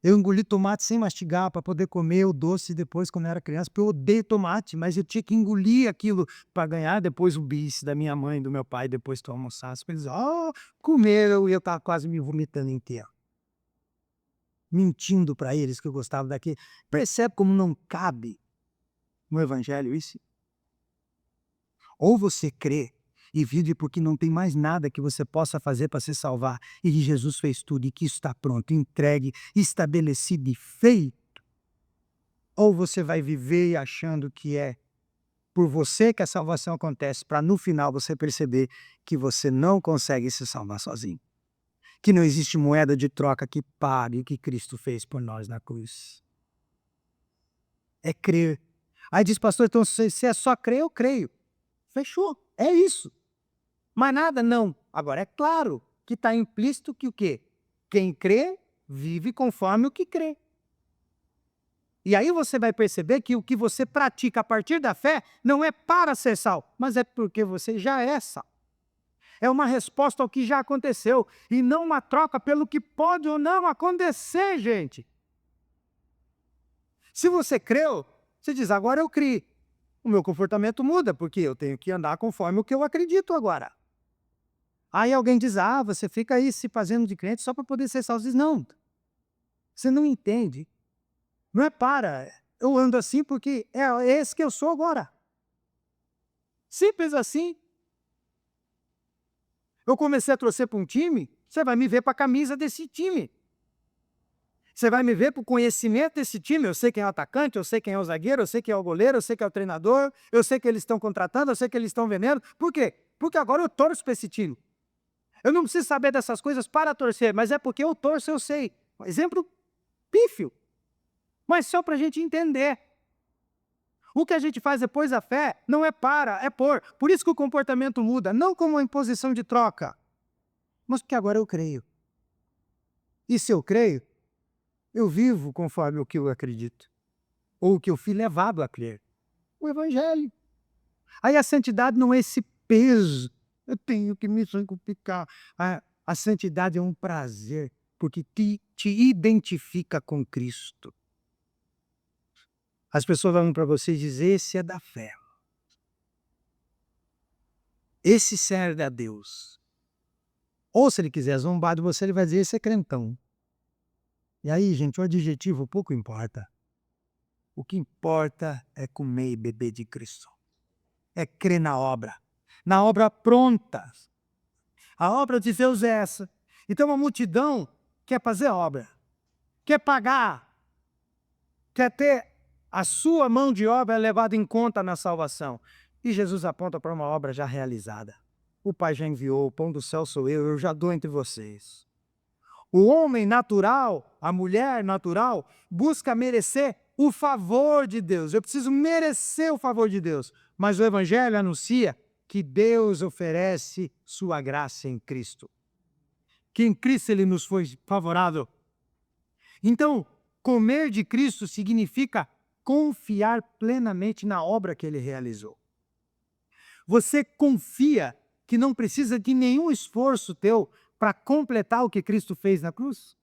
Eu engoli tomate sem mastigar para poder comer o doce depois quando eu era criança, porque eu odeio tomate, mas eu tinha que engolir aquilo para ganhar depois o bife da minha mãe, do meu pai, depois que eu almoçasse. Eles, comeram e eu estava quase me vomitando inteiro. Mentindo para eles que eu gostava daquilo. Percebe como não cabe no evangelho isso? Ou você crê e vive porque não tem mais nada que você possa fazer para se salvar, e que Jesus fez tudo e que isso está pronto, entregue, estabelecido e feito. Ou você vai viver achando que é por você que a salvação acontece, para no final você perceber que você não consegue se salvar sozinho. Que não existe moeda de troca que pague o que Cristo fez por nós na cruz. É crer. Aí diz, pastor, então se é só crer, eu creio. Fechou, é isso. Mas nada, não. Agora, é claro que está implícito que o quê? Quem crê, vive conforme o que crê. E aí você vai perceber que o que você pratica a partir da fé não é para ser sal, mas é porque você já é sal. É uma resposta ao que já aconteceu, e não uma troca pelo que pode ou não acontecer, gente. Se você creu, você diz, agora eu criei. O meu comportamento muda, porque eu tenho que andar conforme o que eu acredito agora. Aí alguém diz, você fica aí se fazendo de crente só para poder ser salvo. Diz, não, você não entende. Não é eu ando assim porque é esse que eu sou agora. Simples assim. Eu comecei a torcer para um time, você vai me ver para a camisa desse time. Você vai me ver para o conhecimento desse time. Eu sei quem é o atacante, eu sei quem é o zagueiro, eu sei quem é o goleiro, eu sei quem é o treinador, eu sei que eles estão contratando, eu sei que eles estão vendendo. Por quê? Porque agora eu torço para esse time. Eu não preciso saber dessas coisas para torcer, mas é porque eu torço, eu sei. Um exemplo pífio, mas só para a gente entender. O que a gente faz depois da fé não é para, é por. Por isso que o comportamento muda, não como uma imposição de troca, Mas porque agora eu creio. E se eu creio, eu vivo conforme o que eu acredito. Ou o que eu fui levado a crer. O Evangelho. Aí a santidade não é esse peso. Eu tenho que me santificar. A santidade é um prazer, porque te identifica com Cristo. As pessoas vão para você e dizem, esse é da fé. Esse serve a Deus. Ou se ele quiser zombar de você, ele vai dizer, esse é crentão. E aí, gente, o adjetivo pouco importa. O que importa é comer e beber de Cristo. É crer na obra pronta. A obra de Deus é essa. Então uma multidão quer fazer obra, quer pagar, quer ter a sua mão de obra levada em conta na salvação. E Jesus aponta para uma obra já realizada. O Pai já enviou, o pão do céu sou eu já dou entre vocês. O homem natural, a mulher natural, busca merecer o favor de Deus. Eu preciso merecer o favor de Deus. Mas o Evangelho anuncia que Deus oferece sua graça em Cristo. Que em Cristo ele nos foi favorável. Então, comer de Cristo significa confiar plenamente na obra que ele realizou. Você confia que não precisa de nenhum esforço teu para completar o que Cristo fez na cruz?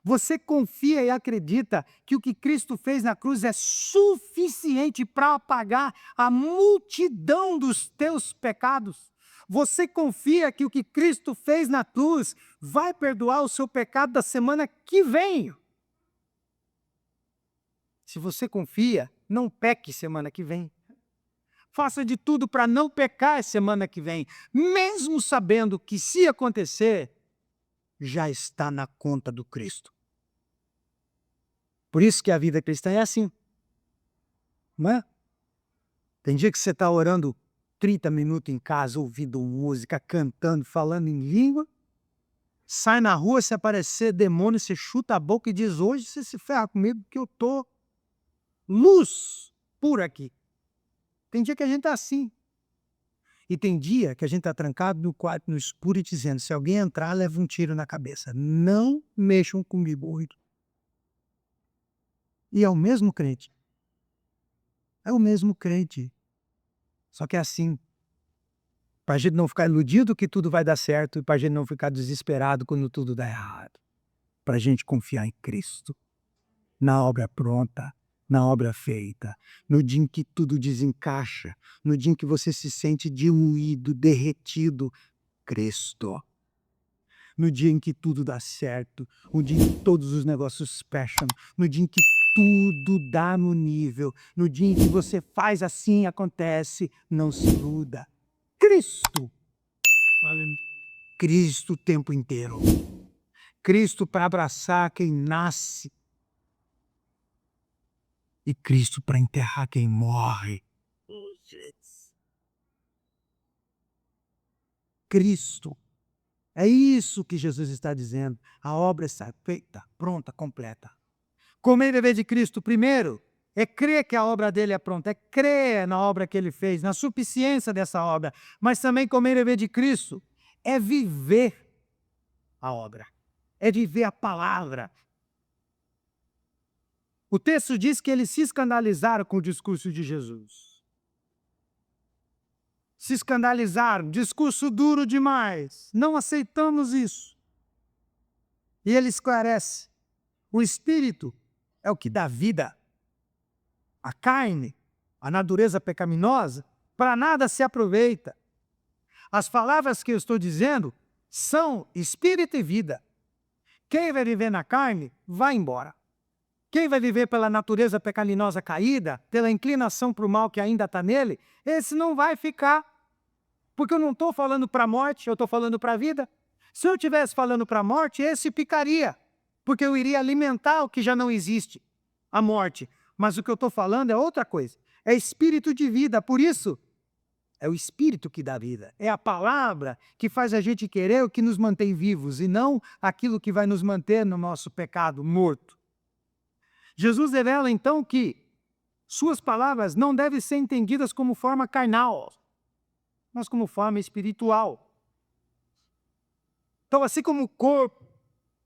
Você confia e acredita que o que Cristo fez na cruz é suficiente para apagar a multidão dos teus pecados? Você confia que o que Cristo fez na cruz vai perdoar o seu pecado da semana que vem? Se você confia, não peque semana que vem. Faça de tudo para não pecar semana que vem, mesmo sabendo que, se acontecer, já está na conta do Cristo. Por isso que a vida cristã é assim. Não é? Tem dia que você está orando 30 minutos em casa, ouvindo música, cantando, falando em língua. Sai na rua, se aparecer demônio, você chuta a boca e diz, hoje você se ferra comigo, porque eu estou luz por aqui. Tem dia que a gente está assim. E tem dia que a gente está trancado no quarto, no escuro, e dizendo, se alguém entrar, leva um tiro na cabeça. Não mexam comigo hoje. E é o mesmo crente. É o mesmo crente. Só que é assim. Para a gente não ficar iludido que tudo vai dar certo e para a gente não ficar desesperado quando tudo dá errado. Para a gente confiar em Cristo, na obra pronta, na obra feita, no dia em que tudo desencaixa, no dia em que você se sente diluído, derretido, Cristo. No dia em que tudo dá certo, no dia em que todos os negócios fecham, no dia em que tudo dá no nível, no dia em que você faz assim, acontece, não se iluda. Cristo. Cristo o tempo inteiro. Cristo para abraçar quem nasce. E Cristo para enterrar quem morre. Cristo. É isso que Jesus está dizendo. A obra está feita, pronta, completa. Comer e beber de Cristo, primeiro, é crer que a obra dele é pronta, é crer na obra que ele fez, na suficiência dessa obra. Mas também comer e beber de Cristo é viver a obra, é viver a palavra. O texto diz que eles se escandalizaram com o discurso de Jesus. Se escandalizaram, discurso duro demais, não aceitamos isso. E ele esclarece, o Espírito é o que dá vida. A carne, a natureza pecaminosa, para nada se aproveita. As palavras que eu estou dizendo são espírito e vida. Quem vai viver na carne, vai embora. Quem vai viver pela natureza pecaminosa caída, pela inclinação para o mal que ainda está nele, esse não vai ficar. Porque eu não estou falando para a morte, eu estou falando para a vida. Se eu estivesse falando para a morte, esse ficaria. Porque eu iria alimentar o que já não existe, a morte. Mas o que eu estou falando é outra coisa. É espírito de vida. Por isso, é o Espírito que dá vida. É a palavra que faz a gente querer o que nos mantém vivos e não aquilo que vai nos manter no nosso pecado morto. Jesus revela então que suas palavras não devem ser entendidas como forma carnal, mas como forma espiritual. Então, assim como o corpo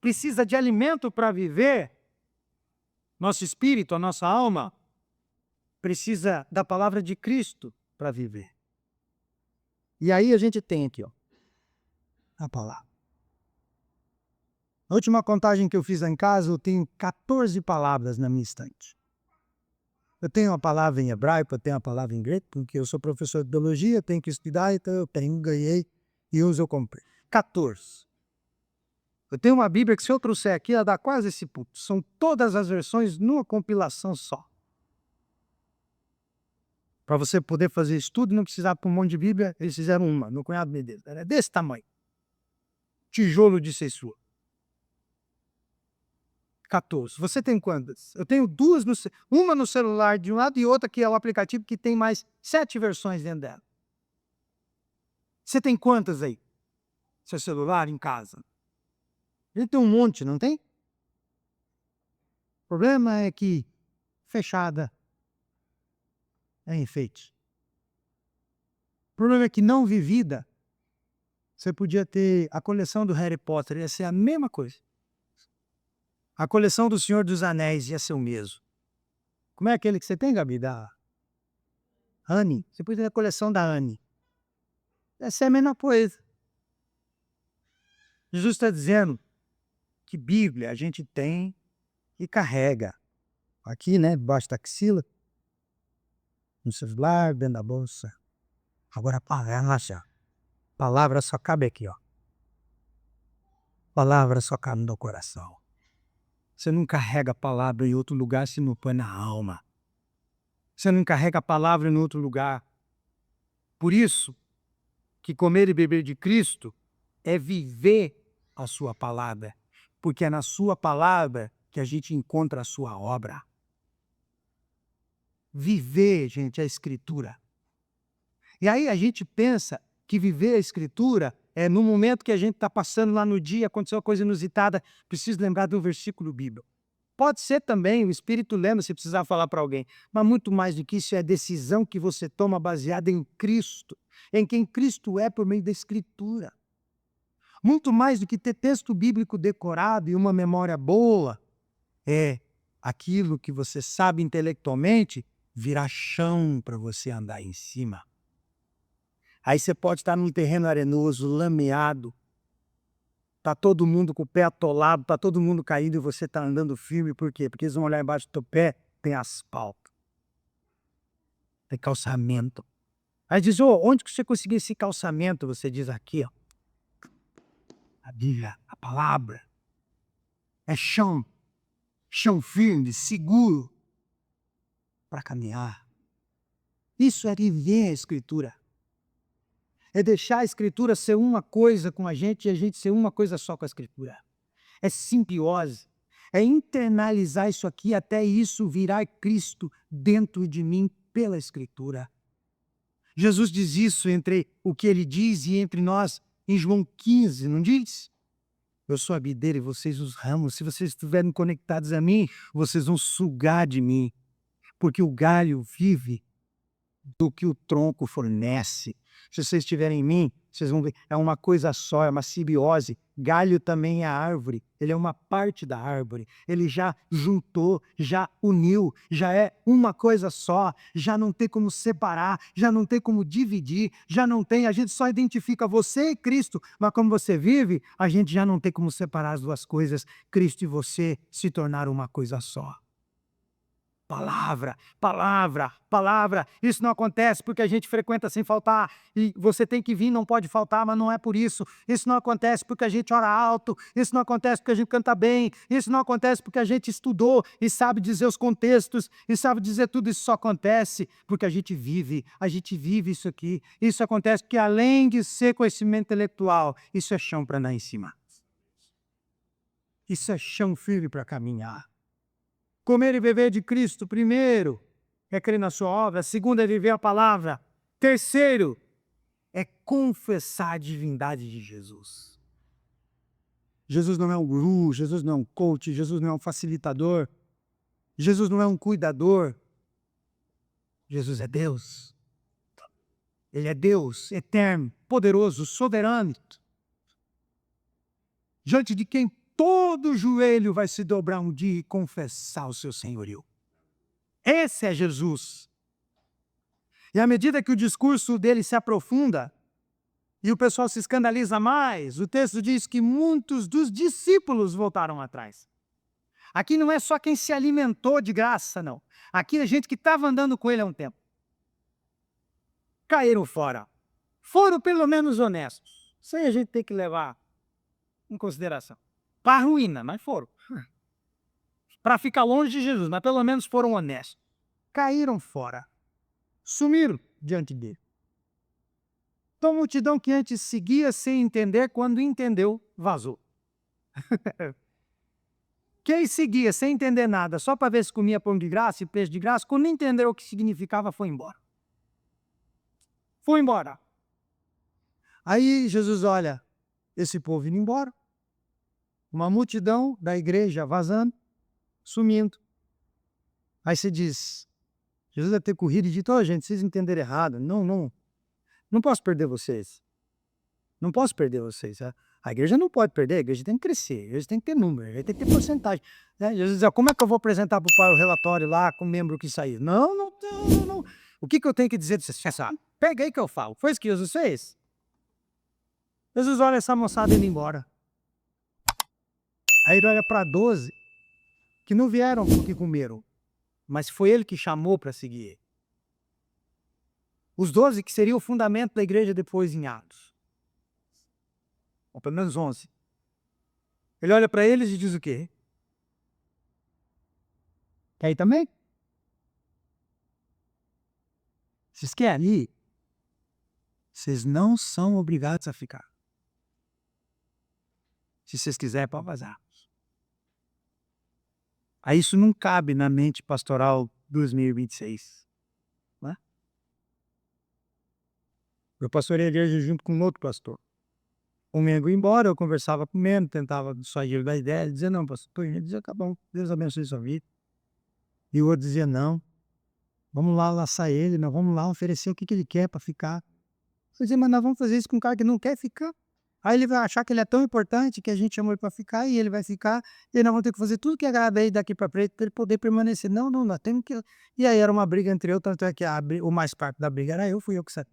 precisa de alimento para viver, nosso espírito, a nossa alma, precisa da palavra de Cristo para viver. E aí a gente tem aqui, ó, a palavra. A última contagem que eu fiz lá em casa, eu tenho 14 palavras na minha estante. Eu tenho uma palavra em hebraico, eu tenho uma palavra em grego, porque eu sou professor de biologia, tenho que estudar, então eu tenho, ganhei e uso, eu comprei. 14. Eu tenho uma Bíblia que, se eu trouxer aqui, ela dá quase esse ponto. São todas as versões numa compilação só. Para você poder fazer estudo, não precisava para um monte de Bíblia, eles fizeram uma, meu cunhado me deu. Era desse tamanho. Tijolo de censura. 14. Você tem quantas? Eu tenho duas, uma no celular de um lado e outra que é o aplicativo que tem mais 7 versões dentro dela. Você tem quantas aí? Seu celular em casa? Ele tem um monte, não tem? O problema é que fechada é enfeite. O problema é que não vivida, você podia ter a coleção do Harry Potter, ia ser a mesma coisa. A coleção do Senhor dos Anéis ia ser o mesmo. Como é aquele que você tem, Gabi? Da Anne? Você podia ter a coleção da Anne. Essa é a mesma coisa. Jesus está dizendo que Bíblia a gente tem e carrega. Aqui, né? Debaixo da axila. No celular, dentro da bolsa. Agora, palavra só cabe aqui, ó. Palavra só cabe no coração. Você não carrega a palavra em outro lugar se não põe na alma. Você não carrega a palavra em outro lugar. Por isso que comer e beber de Cristo é viver a sua palavra. Porque é na sua palavra que a gente encontra a sua obra. Viver, gente, é a Escritura. E aí a gente pensa que viver a Escritura é no momento que a gente está passando lá no dia, aconteceu uma coisa inusitada, preciso lembrar de um versículo bíblico. Pode ser também, o Espírito lembra se precisar falar para alguém, mas muito mais do que isso é a decisão que você toma baseada em Cristo, em quem Cristo é por meio da Escritura. Muito mais do que ter texto bíblico decorado e uma memória boa, é aquilo que você sabe intelectualmente virar chão para você andar em cima. Aí você pode estar num terreno arenoso, lameado, está todo mundo com o pé atolado, está todo mundo caído e você está andando firme. Por quê? Porque eles vão olhar embaixo do teu pé, tem asfalto, tem calçamento. Aí diz, onde que você conseguiu esse calçamento? Você diz aqui, ó. A Bíblia, a palavra, é chão firme, seguro para caminhar. Isso é viver a Escritura. É deixar a Escritura ser uma coisa com a gente e a gente ser uma coisa só com a Escritura. É simbiose. É internalizar isso aqui até isso virar Cristo dentro de mim pela Escritura. Jesus diz isso entre o que ele diz e entre nós em João 15, não diz? Eu sou a videira e vocês os ramos. Se vocês estiverem conectados a mim, vocês vão sugar de mim. Porque o galho vive do que o tronco fornece. Se vocês estiverem em mim, vocês vão ver, é uma coisa só, é uma simbiose. Galho também é árvore, ele é uma parte da árvore. Ele já juntou, já uniu, já é uma coisa só, já não tem como separar, já não tem como dividir, já não tem, a gente só identifica você e Cristo, mas como você vive, a gente já não tem como separar as duas coisas. Cristo e você se tornaram uma coisa só. Palavra, palavra, palavra. Isso não acontece porque a gente frequenta sem faltar e você tem que vir, não pode faltar, mas não é por isso. Isso não acontece porque a gente ora alto, isso não acontece porque a gente canta bem, isso não acontece porque a gente estudou e sabe dizer os contextos e sabe dizer tudo. Isso só acontece porque a gente vive isso aqui. Isso acontece porque além de ser conhecimento intelectual, isso é chão para andar em cima. Isso é chão firme para caminhar. Comer e beber de Cristo, primeiro, é crer na sua obra. Segundo, é viver a palavra. Terceiro, é confessar a divindade de Jesus. Jesus não é um guru, Jesus não é um coach, Jesus não é um facilitador, Jesus não é um cuidador. Jesus é Deus. Ele é Deus, eterno, poderoso, soberano. diante de quem todo joelho vai se dobrar um dia e confessar o seu senhorio. Esse é Jesus. E à medida que o discurso dele se aprofunda, e o pessoal se escandaliza mais, o texto diz que muitos dos discípulos voltaram atrás. Aqui não é só quem se alimentou de graça, não. Aqui é gente que estava andando com ele há um tempo. Caíram fora. Foram pelo menos honestos. Isso aí a gente tem que levar em consideração. Para a ruína, mas foram. Para ficar longe de Jesus, mas pelo menos foram honestos. Caíram fora. Sumiram diante dele. Então a multidão que antes seguia sem entender, quando entendeu, vazou. Quem seguia sem entender nada, só para ver se comia pão de graça e peixe de graça, quando entendeu o que significava, foi embora. Foi embora. Aí Jesus olha esse povo indo embora, uma multidão da igreja vazando, sumindo. Aí você diz, Jesus deve ter corrido e dito, gente, vocês entenderam errado, não posso perder vocês. Não posso perder vocês. A igreja não pode perder, a igreja tem que crescer, a igreja tem que ter número, a igreja tem que ter porcentagem. Jesus diz, como é que eu vou apresentar para o pai o relatório lá com o membro que saiu? Não. O que eu tenho que dizer? Você sabe, pega aí que eu falo. Foi isso que Jesus fez? Jesus olha essa moçada indo embora. Aí ele olha para 12, que não vieram porque comeram, mas foi ele que chamou para seguir. Os 12 que seriam o fundamento da igreja depois em Atos. Ou pelo menos 11. Ele olha para eles e diz o quê? Quer ir também? Vocês querem ir? Vocês não são obrigados a ficar. Se vocês quiserem, pode vazar. Aí isso não cabe na mente pastoral 2026. Não é? Eu pastorei a igreja junto com um outro pastor. Um membro ia embora, eu conversava com o membro, tentava sair da ideia, ele dizia, não, pastor, ele dizia, tá bom, Deus abençoe sua vida. E o outro dizia, não, vamos lá laçar ele, nós vamos lá oferecer o que ele quer para ficar. Eu dizia, mas nós vamos fazer isso com um cara que não quer ficar. Aí ele vai achar que ele é tão importante que a gente chamou ele para ficar e ele vai ficar, e nós vamos ter que fazer tudo que agrada ele daqui para frente para ele poder permanecer. Não, nós temos que... E aí era uma briga entre eu, tanto é que o mais parte da briga era eu, fui eu que saí.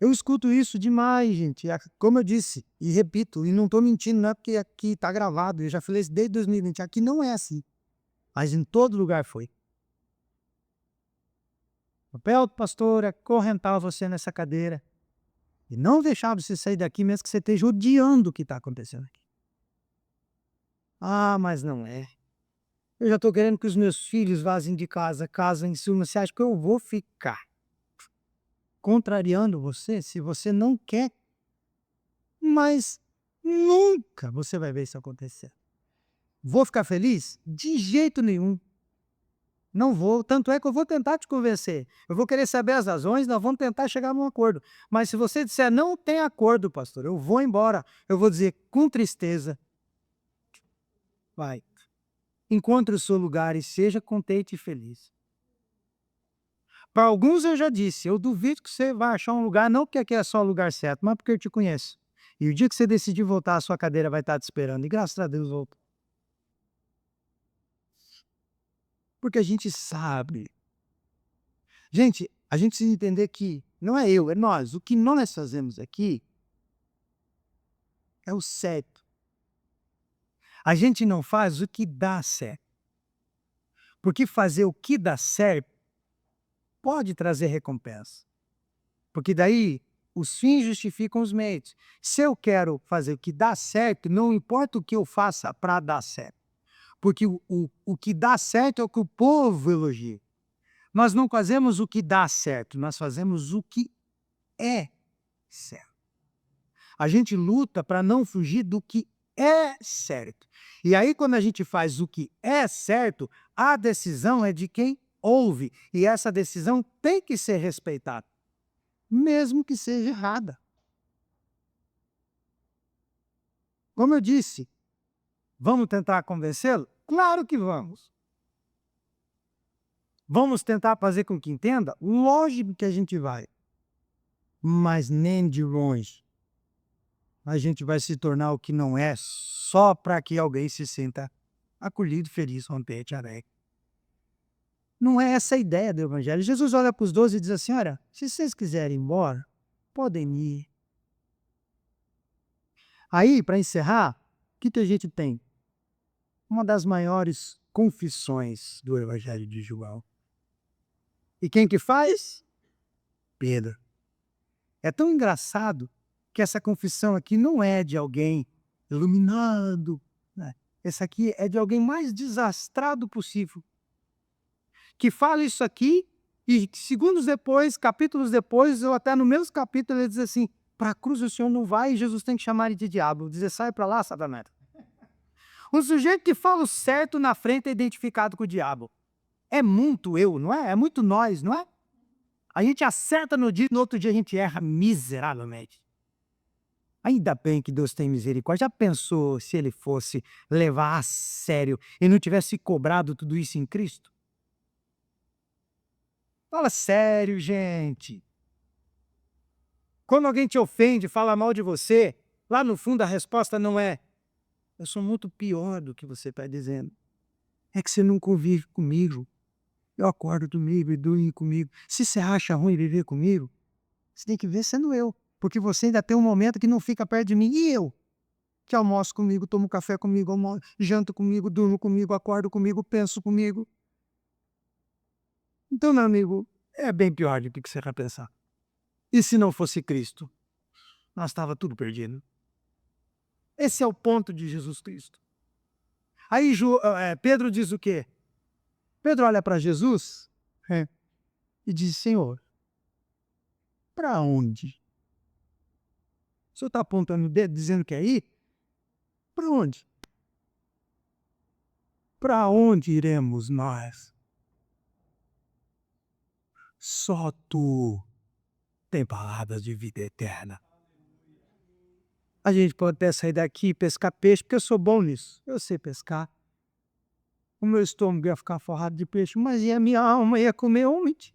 Eu escuto isso demais, gente. Como eu disse, e repito, e não estou mentindo, não é porque aqui está gravado, eu já falei isso desde 2020, aqui não é assim. Mas em todo lugar foi. O papel do pastor é correntar você nessa cadeira e não deixar você sair daqui mesmo que você esteja odiando o que está acontecendo aqui. Ah, mas não é. Eu já estou querendo que os meus filhos vazem de casa, em cima. Você acha que eu vou ficar contrariando você se você não quer? Mas nunca você vai ver isso acontecer. Vou ficar feliz? De jeito nenhum. Não vou, tanto é que eu vou tentar te convencer. Eu vou querer saber as razões, nós vamos tentar chegar num acordo. Mas se você disser, não tem acordo, pastor, eu vou embora, eu vou dizer com tristeza, vai, encontre o seu lugar e seja contente e feliz. Para alguns eu já disse, eu duvido que você vai achar um lugar, não porque aqui é só o lugar certo, mas porque eu te conheço. E o dia que você decidir voltar, a sua cadeira vai estar te esperando. E graças a Deus voltou. Porque a gente sabe. Gente, a gente precisa entender que não é eu, é nós. O que nós fazemos aqui é o certo. A gente não faz o que dá certo. Porque fazer o que dá certo pode trazer recompensa. Porque daí os fins justificam os meios. Se eu quero fazer o que dá certo, não importa o que eu faça para dar certo. Porque o que dá certo é o que o povo elogia. Nós não fazemos o que dá certo, nós fazemos o que é certo. A gente luta para não fugir do que é certo. E aí, quando a gente faz o que é certo, a decisão é de quem ouve. E essa decisão tem que ser respeitada, mesmo que seja errada. Como eu disse, vamos tentar convencê-lo? Claro que vamos. Vamos tentar fazer com que entenda? Lógico que a gente vai. mas nem de longe a gente vai se tornar o que não é só para que alguém se sinta acolhido, feliz, contente, alegre. Não é essa a ideia do evangelho. Jesus olha para os 12 e diz assim: olha, se vocês quiserem ir embora, podem ir. Aí, para encerrar, o que a gente tem? Uma das maiores confissões do evangelho de João. E quem que faz? Pedro. É tão engraçado que essa confissão aqui não é de alguém iluminado, né? Essa aqui é de alguém mais desastrado possível, que fala isso aqui e segundos depois, capítulos depois, ou até no mesmo capítulo, ele diz assim: para a cruz o Senhor não vai e Jesus tem que chamar ele de diabo. Dizer, sai para lá, Satanás. Um sujeito que fala o certo na frente é identificado com o diabo. É muito eu, não é? É muito nós, não é? A gente acerta no dia, no outro dia a gente erra miseravelmente. Ainda bem que Deus tem misericórdia. Já pensou se ele fosse levar a sério e não tivesse cobrado tudo isso em Cristo? Fala sério, gente. Quando alguém te ofende, fala mal de você, lá no fundo a resposta não é: eu sou muito pior do que você está dizendo. É que você não convive comigo. Eu acordo domingo e dorme comigo. Se você acha ruim viver comigo, você tem que ver sendo eu. Porque você ainda tem um momento que não fica perto de mim. E eu? Que almoço comigo, tomo café comigo, janto comigo, durmo comigo, acordo comigo, penso comigo. Então, meu amigo, é bem pior do que você vai pensar. E se não fosse Cristo, nós estava tudo perdido. Esse é o ponto de Jesus Cristo. Aí Pedro diz o quê? Pedro olha para Jesus e diz: Senhor, para onde? O senhor está apontando o dedo, dizendo que é ir? Para onde? Para onde iremos nós? Só tu tem palavras de vida eterna. A gente pode até sair daqui e pescar peixe, porque eu sou bom nisso. Eu sei pescar. O meu estômago ia ficar forrado de peixe, mas e a minha alma ia comer onde?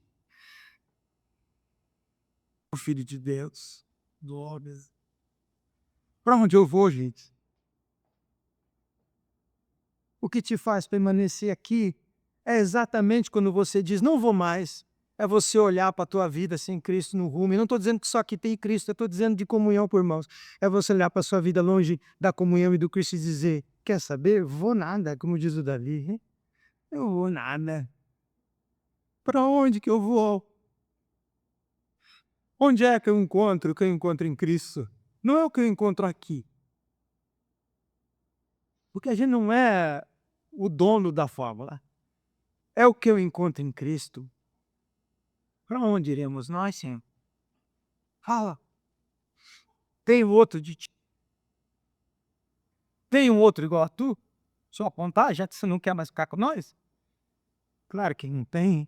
O Filho de Deus, glórias. Para onde eu vou, gente? O que te faz permanecer aqui é exatamente quando você diz, não vou mais. É você olhar para a tua vida sem Cristo no rumo. E não estou dizendo que só aqui tem Cristo, eu estou dizendo de comunhão por irmãos. É você olhar para a sua vida longe da comunhão e do Cristo e dizer, quer saber? Vou nada, como diz o Davi. Hein? Eu vou nada. Para onde que eu vou? Onde é que eu encontro o que eu encontro em Cristo? Não é o que eu encontro aqui. Porque a gente não é o dono da fórmula. É o que eu encontro em Cristo. Para onde iremos nós, Senhor? Fala. Tem outro de ti? Tem um outro igual a tu? Só apontar, já que você não quer mais ficar com nós? Claro que não tem.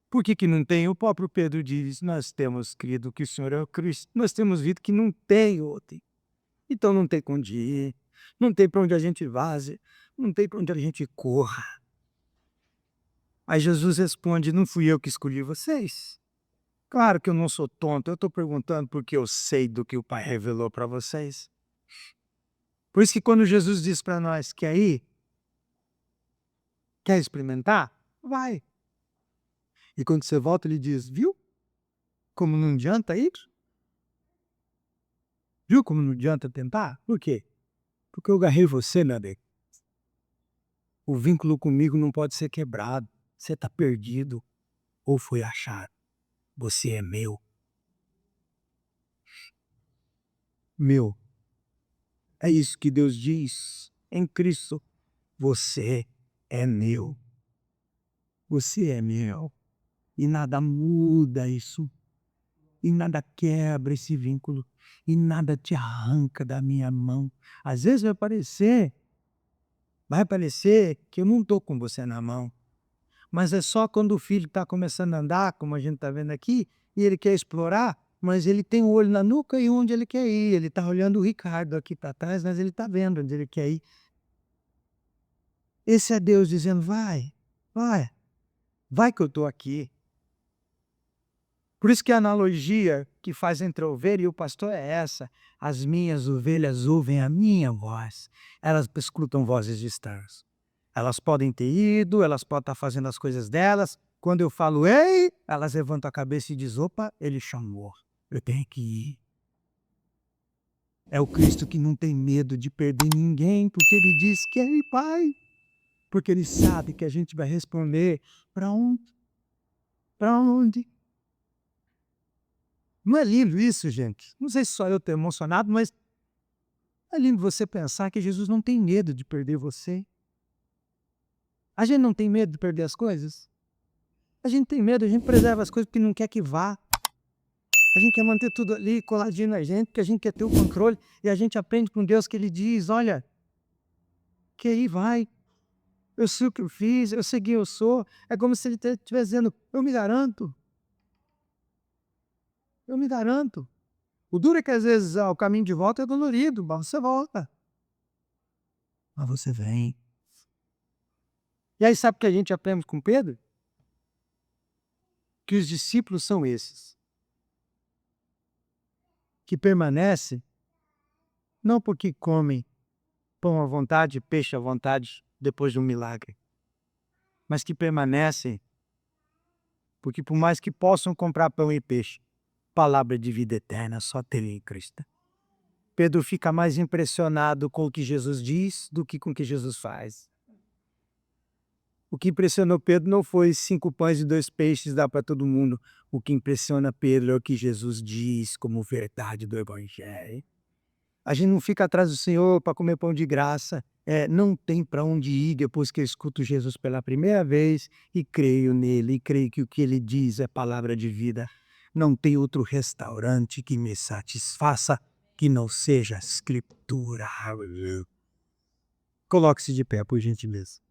Por que não tem? O próprio Pedro diz, nós temos crido que o Senhor é o Cristo. Nós temos visto que não tem outro. Então não tem para onde ir. Não tem para onde a gente vaze. Não tem para onde a gente corra. Aí Jesus responde, não fui eu que escolhi vocês. Claro que eu não sou tonto, eu estou perguntando porque eu sei do que o Pai revelou para vocês. Por isso que quando Jesus diz para nós, quer ir? Quer experimentar? Vai. E quando você volta, ele diz, viu? Como não adianta ir? Viu como não adianta tentar? Por quê? Porque eu agarrei você, meu amigo. O vínculo comigo não pode ser quebrado. Você está perdido ou foi achado. Você é meu. Meu. É isso que Deus diz em Cristo. Você é meu. Você é meu. E nada muda isso. E nada quebra esse vínculo. E nada te arranca da minha mão. Às vezes vai parecer que eu não estou com você na mão. Mas é só quando o filho está começando a andar, como a gente está vendo aqui, e ele quer explorar, mas ele tem o olho na nuca e onde ele quer ir. Ele está olhando o Ricardo aqui para trás, mas ele está vendo onde ele quer ir. Esse é Deus dizendo, vai, vai, vai que eu estou aqui. Por isso que a analogia que faz entre a ovelha e o pastor é essa: as minhas ovelhas ouvem a minha voz, elas escutam vozes distantes. Elas podem ter ido, elas podem estar fazendo as coisas delas. Quando eu falo, ei, elas levantam a cabeça e dizem, opa, ele chamou, eu tenho que ir. É o Cristo que não tem medo de perder ninguém, porque ele diz que é Pai. Porque ele sabe que a gente vai responder, para onde? Para onde? Não é lindo isso, gente? Não sei se só eu estou emocionado, mas é lindo você pensar que Jesus não tem medo de perder você. A gente não tem medo de perder as coisas? A gente tem medo, a gente preserva as coisas porque não quer que vá. A gente quer manter tudo ali coladinho na gente, porque a gente quer ter o controle. E a gente aprende com Deus que Ele diz, olha, que aí vai. Eu sei o que eu fiz, eu sei quem eu sou. É como se Ele estivesse dizendo, eu me garanto. Eu me garanto. O duro é que às vezes o caminho de volta é dolorido, mas você volta. Mas você vem. E aí sabe o que a gente aprende com Pedro? Que os discípulos são esses. Que permanecem, não porque comem pão à vontade, peixe à vontade, depois de um milagre, mas que permanecem porque por mais que possam comprar pão e peixe, palavra de vida eterna só tem em Cristo. Pedro fica mais impressionado com o que Jesus diz do que com o que Jesus faz. O que impressionou Pedro não foi 5 pães e 2 peixes dar para todo mundo. O que impressiona Pedro é o que Jesus diz como verdade do Evangelho. A gente não fica atrás do Senhor para comer pão de graça. Não tem para onde ir depois que eu escuto Jesus pela primeira vez e creio nele, e creio que o que ele diz é palavra de vida. Não tem outro restaurante que me satisfaça que não seja a Escritura. Coloque-se de pé, por gentileza.